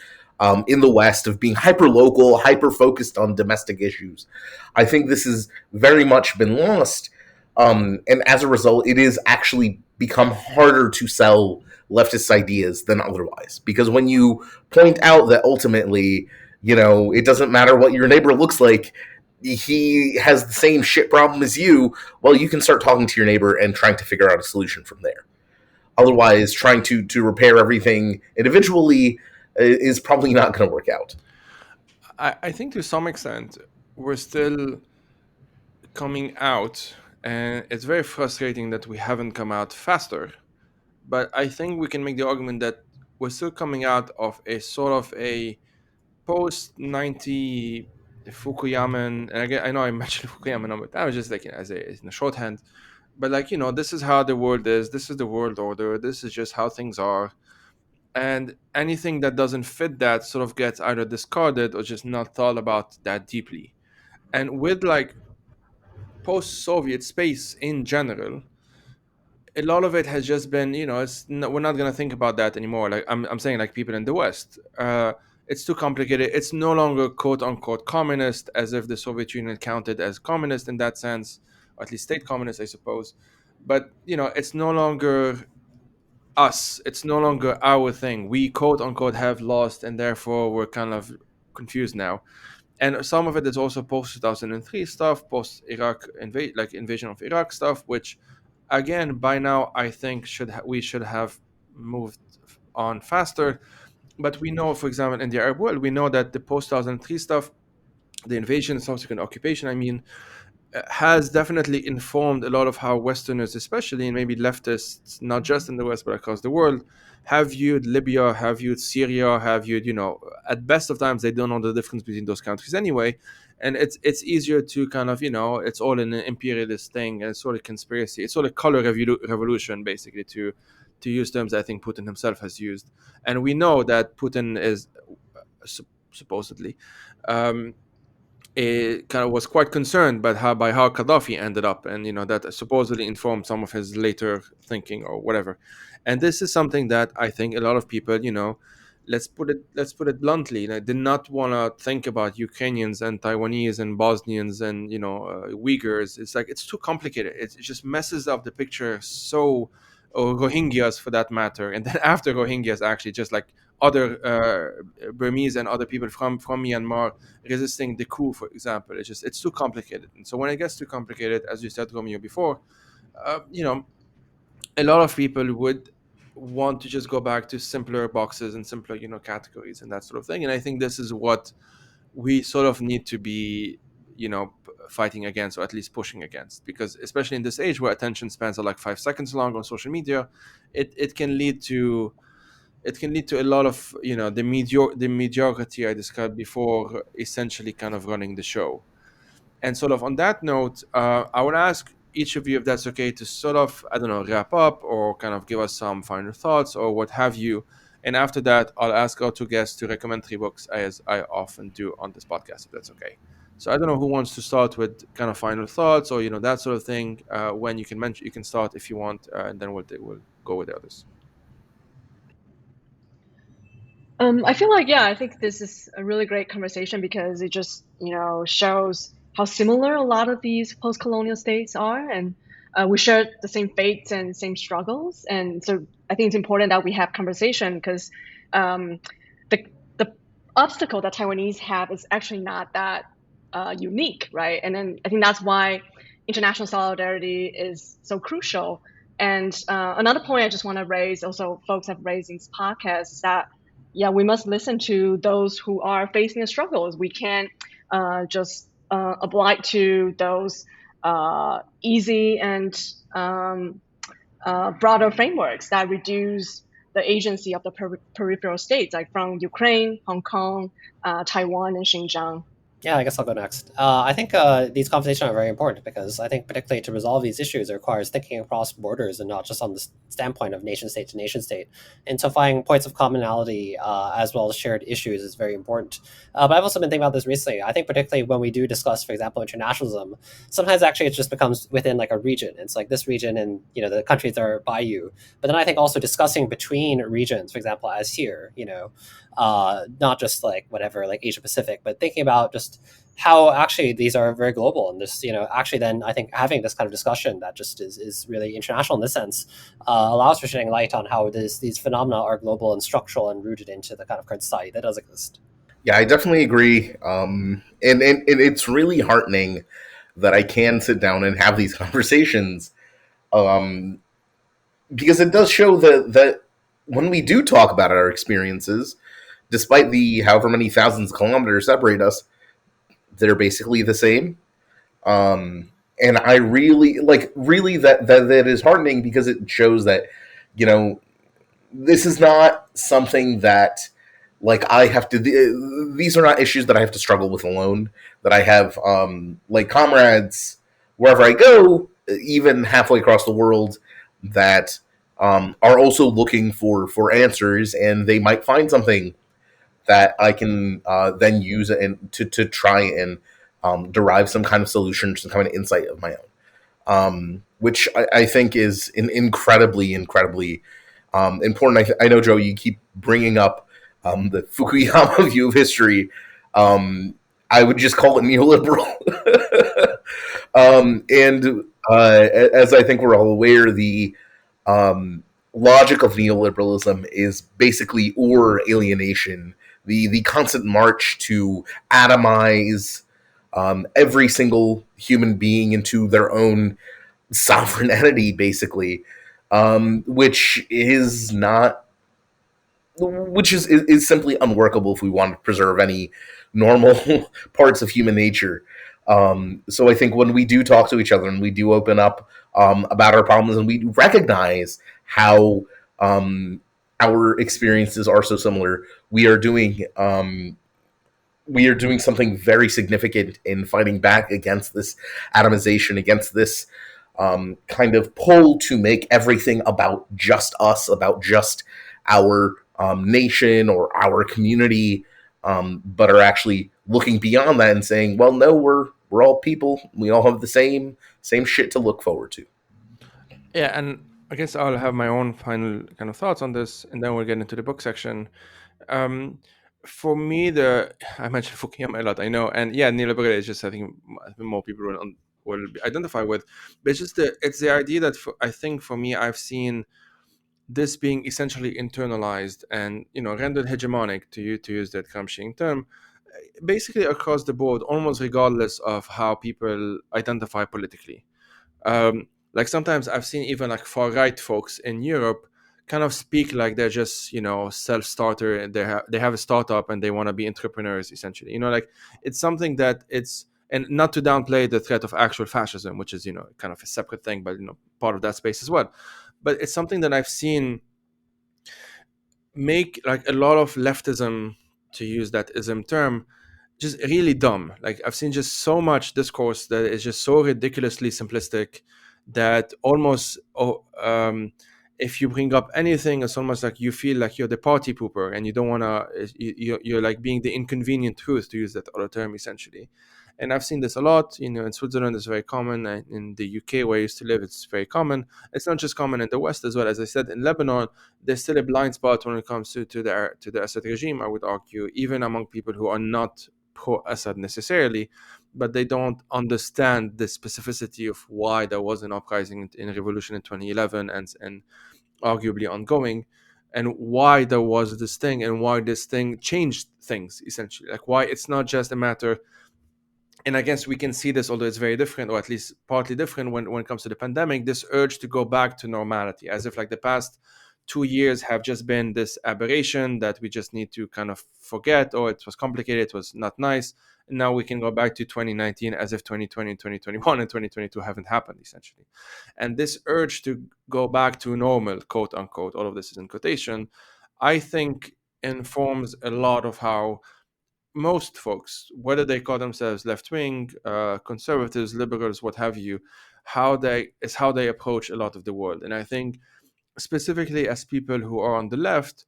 in the West, of being hyper local, hyper focused on domestic issues. I think this has very much been lost, and as a result, it is actually become harder to sell leftist ideas than otherwise. Because when you point out that ultimately, it doesn't matter what your neighbor looks like, he has the same shit problem as you, well, you can start talking to your neighbor and trying to figure out a solution from there. Otherwise, trying to repair everything individually is probably not going to work out. I think to some extent we're still coming out, and it's very frustrating that we haven't come out faster. But I think we can make the argument that we're still coming out of a sort of a post 90 Fukuyaman. And again, I know I mentioned Fukuyaman, but I was just like, as in a shorthand. But like, this is how the world is. This is the world order. This is just how things are. And anything that doesn't fit that sort of gets either discarded or just not thought about that deeply. And with like post-Soviet space in general, a lot of it has just been, we're not going to think about that anymore. Like I'm saying, like people in the West, it's too complicated. It's no longer quote unquote communist, as if the Soviet Union counted as communist in that sense, or at least state communist, I suppose. But it's no longer us. It's no longer our thing. We quote unquote have lost, and therefore we're kind of confused now. And some of it is also post 2003 stuff, post Iraq invasion of Iraq stuff, which again by now I think we should have moved on faster. But we know, for example, in the Arab world, we know that the post 2003 stuff, the invasion, subsequent occupation, has definitely informed a lot of how Westerners, especially, and maybe leftists, not just in the West but across the world, have viewed Libya, have viewed Syria, have viewed, at best of times they don't know the difference between those countries anyway. And it's easier to kind of, it's all an imperialist thing, and it's sort of conspiracy. It's sort of color revolution, basically, to use terms I think Putin himself has used. And we know that Putin is supposedly kind of was quite concerned by how Gaddafi ended up, and that supposedly informed some of his later thinking or whatever. And this is something that I think a lot of people, let's put it bluntly, did not want to think about Ukrainians and Taiwanese and Bosnians and Uyghurs. It's like it's too complicated. It just messes up the picture so. Or Rohingyas for that matter, and then after Rohingyas, actually, just like other Burmese and other people from Myanmar resisting the coup, for example. It's too complicated. And so when it gets too complicated, as you said, Romeo, before, a lot of people would want to just go back to simpler boxes and simpler, categories and that sort of thing. And I think this is what we sort of need to be, fighting against, or at least pushing against, because especially in this age where attention spans are like 5 seconds long on social media, it can lead to a lot of the mediocrity I described before, essentially kind of running the show. And sort of on that note, I would ask each of you, if that's okay, to sort of, I don't know, wrap up or kind of give us some final thoughts or what have you. And after that, I'll ask our two guests to recommend 3 books, as I often do on this podcast, if that's okay. So I don't know who wants to start with kind of final thoughts or that sort of thing. When you can start if you want, and then we'll go with the others. I feel like, I think this is a really great conversation because it just, shows how similar a lot of these post-colonial states are. And we share the same fates and same struggles, and so I think it's important that we have conversation because um, the obstacle that Taiwanese have is actually not that unique, right? And then I think that's why international solidarity is so crucial. And another point I just want to raise, also folks have raised in this podcast, is that yeah, we must listen to those who are facing the struggles. We can't just apply to those easy and broader frameworks that reduce the agency of the peripheral states, like from Ukraine, Hong Kong, Taiwan, and Xinjiang. Yeah, I guess I'll go next. I think these conversations are very important because I think particularly to resolve these issues, it requires thinking across borders and not just on the standpoint of nation state to nation state. And so finding points of commonality as well as shared issues is very important. But I've also been thinking about this recently. I think particularly when we do discuss, for example, internationalism, sometimes actually it just becomes within like a region. It's like this region and the countries are by you. But then I think also discussing between regions, for example, as here, not just like whatever like Asia Pacific, but thinking about just how actually these are very global, and this actually then I think having this kind of discussion that just is really international in this sense allows for shedding light on how these phenomena are global and structural and rooted into the kind of current society that does exist. Yeah, I definitely agree. And it's really heartening that I can sit down and have these conversations, um, because it does show that when we do talk about our experiences, despite the however many thousands of kilometers separate us, they're basically the same. And I really that is heartening because it shows that you know this is not something that like I have to. These are not issues that I have to struggle with alone. That I have like comrades wherever I go, even halfway across the world, that are also looking for answers, and they might find something that I can then use and to try and derive some kind of solution, some kind of insight of my own. Which I think is incredibly important. I know, Joe, you keep bringing up the Fukuyama view of history. I would just call it neoliberal. And as I think we're all aware, the logic of neoliberalism is basically or alienation, the constant march to atomize every single human being into their own sovereign entity, basically, which is not, which is simply unworkable if we want to preserve any normal parts of human nature. So I think when we do talk to each other and we do open up about our problems and we recognize how our experiences are so similar, we are doing something very significant in fighting back against this atomization, against this kind of pull to make everything about just us, about just our nation or our community, but are actually looking beyond that and saying, "Well, no, we're all people. We all have the same shit to look forward to." Yeah, and I guess I'll have my own final kind of thoughts on this, and then we'll get into the book section. Um, for me, I mentioned Fukuyama a lot, I know, and yeah, neoliberal is just I think more people will identify with, but it's the idea that I think for me, I've seen this being essentially internalized and rendered hegemonic, to use that Gramscian term, basically across the board, almost regardless of how people identify politically. Like sometimes I've seen even like far right folks in Europe kind of speak like they're just self-starter, and they have a startup and they want to be entrepreneurs essentially. Like it's something that it's, and not to downplay the threat of actual fascism, which is kind of a separate thing, but part of that space as well. But it's something that I've seen make like a lot of leftism, to use that ism term, just really dumb. Like I've seen just so much discourse that is just so ridiculously simplistic that almost if you bring up anything, it's almost like you feel like you're the party pooper and you don't want to, you're like being the inconvenient truth, to use that other term essentially. And I've seen this a lot, in Switzerland it's very common, and in the UK where I used to live it's very common. It's not just common in the West as well. As I said, in Lebanon there's still a blind spot when it comes to the Assad regime, I would argue, even among people who are not pro-Assad necessarily, but they don't understand the specificity of why there was an uprising in revolution in 2011 and arguably ongoing, and why there was this thing and why this thing changed things essentially. Like why it's not just a matter, and I guess we can see this, although it's very different, or at least partly different when it comes to the pandemic, this urge to go back to normality, as if like the past 2 years have just been this aberration that we just need to kind of forget, or it was complicated, it was not nice. And now we can go back to 2019 as if 2020 and 2021 and 2022 haven't happened, essentially. And this urge to go back to normal, quote unquote, all of this is in quotation, I think informs a lot of how most folks, whether they call themselves left wing, conservatives, liberals, what have you, how they approach a lot of the world. And I think specifically as people who are on the left,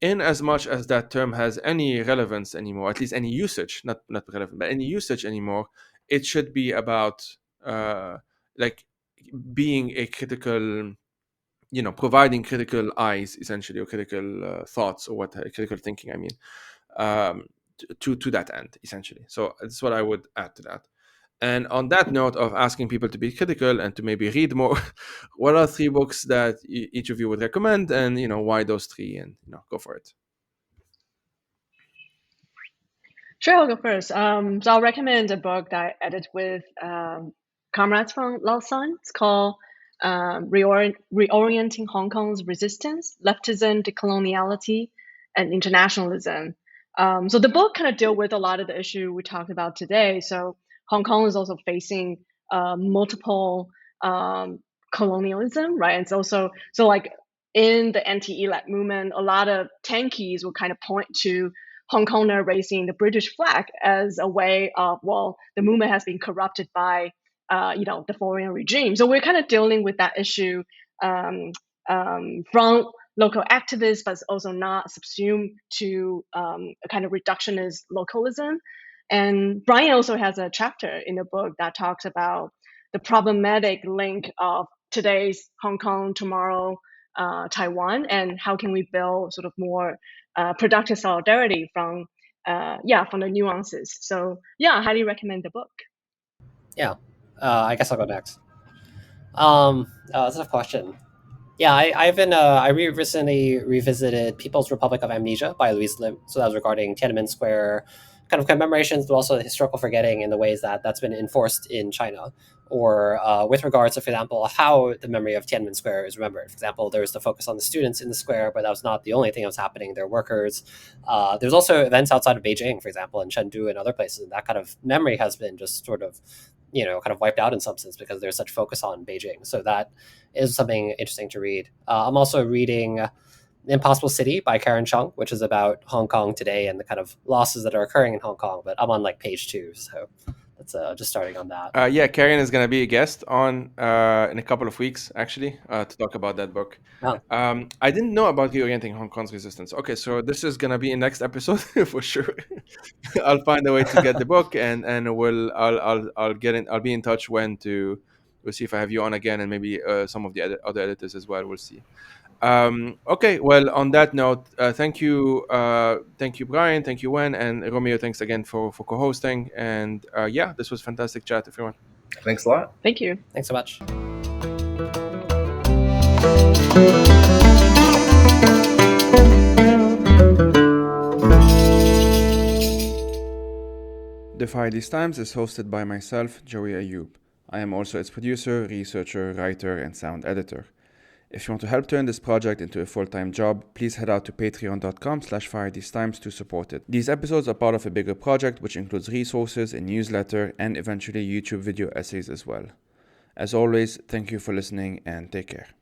in as much as that term has any relevance anymore, at least any usage, not relevant, but any usage anymore, it should be about like being a critical, providing critical eyes, essentially, or critical thoughts, or critical thinking, I mean, um, to that end, essentially. So that's what I would add to that. And on that note of asking people to be critical and to maybe read more, what are 3 books that each of you would recommend, and why those 3? And go for it. Sure, I'll go first. So I'll recommend a book that I edited with comrades from Lausanne. It's called Reorienting Hong Kong's Resistance, Leftism, Decoloniality, and Internationalism. So the book kind of deal with a lot of the issue we talked about today. So Hong Kong is also facing multiple colonialism, right? And it's also, so like in the anti-elect movement, a lot of tankies will kind of point to Hong Konger raising the British flag as a way of, well, the movement has been corrupted by, the foreign regime. So we're kind of dealing with that issue from local activists, but also not subsumed to a kind of reductionist localism. And Brian also has a chapter in the book that talks about the problematic link of today's Hong Kong, tomorrow Taiwan, and how can we build sort of more productive solidarity from the nuances. So yeah, I highly recommend the book. Yeah, I guess I'll go next. That's a tough question. Yeah, I recently revisited People's Republic of Amnesia by Louise Lim. So that was regarding Tiananmen Square kind of commemorations, but also the historical forgetting in the ways that that's been enforced in China, or with regards to, for example, how the memory of Tiananmen Square is remembered. For example, there was the focus on the students in the square, but that was not the only thing that was happening. There were workers. There's also events outside of Beijing, for example, in Chengdu and other places. And that kind of memory has been just sort of, kind of wiped out in some sense because there's such focus on Beijing. So that is something interesting to read. I'm also reading Impossible City by Karen Chung, which is about Hong Kong today and the kind of losses that are occurring in Hong Kong. But I'm on like page 2, so that's just starting on that. Yeah, Karen is going to be a guest on in a couple of weeks, actually, to talk about that book. Oh. I didn't know about reorienting Hong Kong's resistance. Okay, so this is going to be in next episode for sure. I'll find a way to get the book, and I'll be in touch we'll see if I have you on again, and maybe some of the other editors as well. We'll see. Okay, well, on that note, thank you, Brian, thank you, Wen, and Romeo. Thanks again for co-hosting, and this was fantastic chat, everyone. Thanks a lot. Thank you. Thanks so much. The Fire These Times is hosted by myself, Joey Ayoub. I am also its producer, researcher, writer, and sound editor. If you want to help turn this project into a full-time job, please head out to patreon.com/firethesetimes to support it. These episodes are part of a bigger project which includes resources, a newsletter, and eventually YouTube video essays as well. As always, thank you for listening and take care.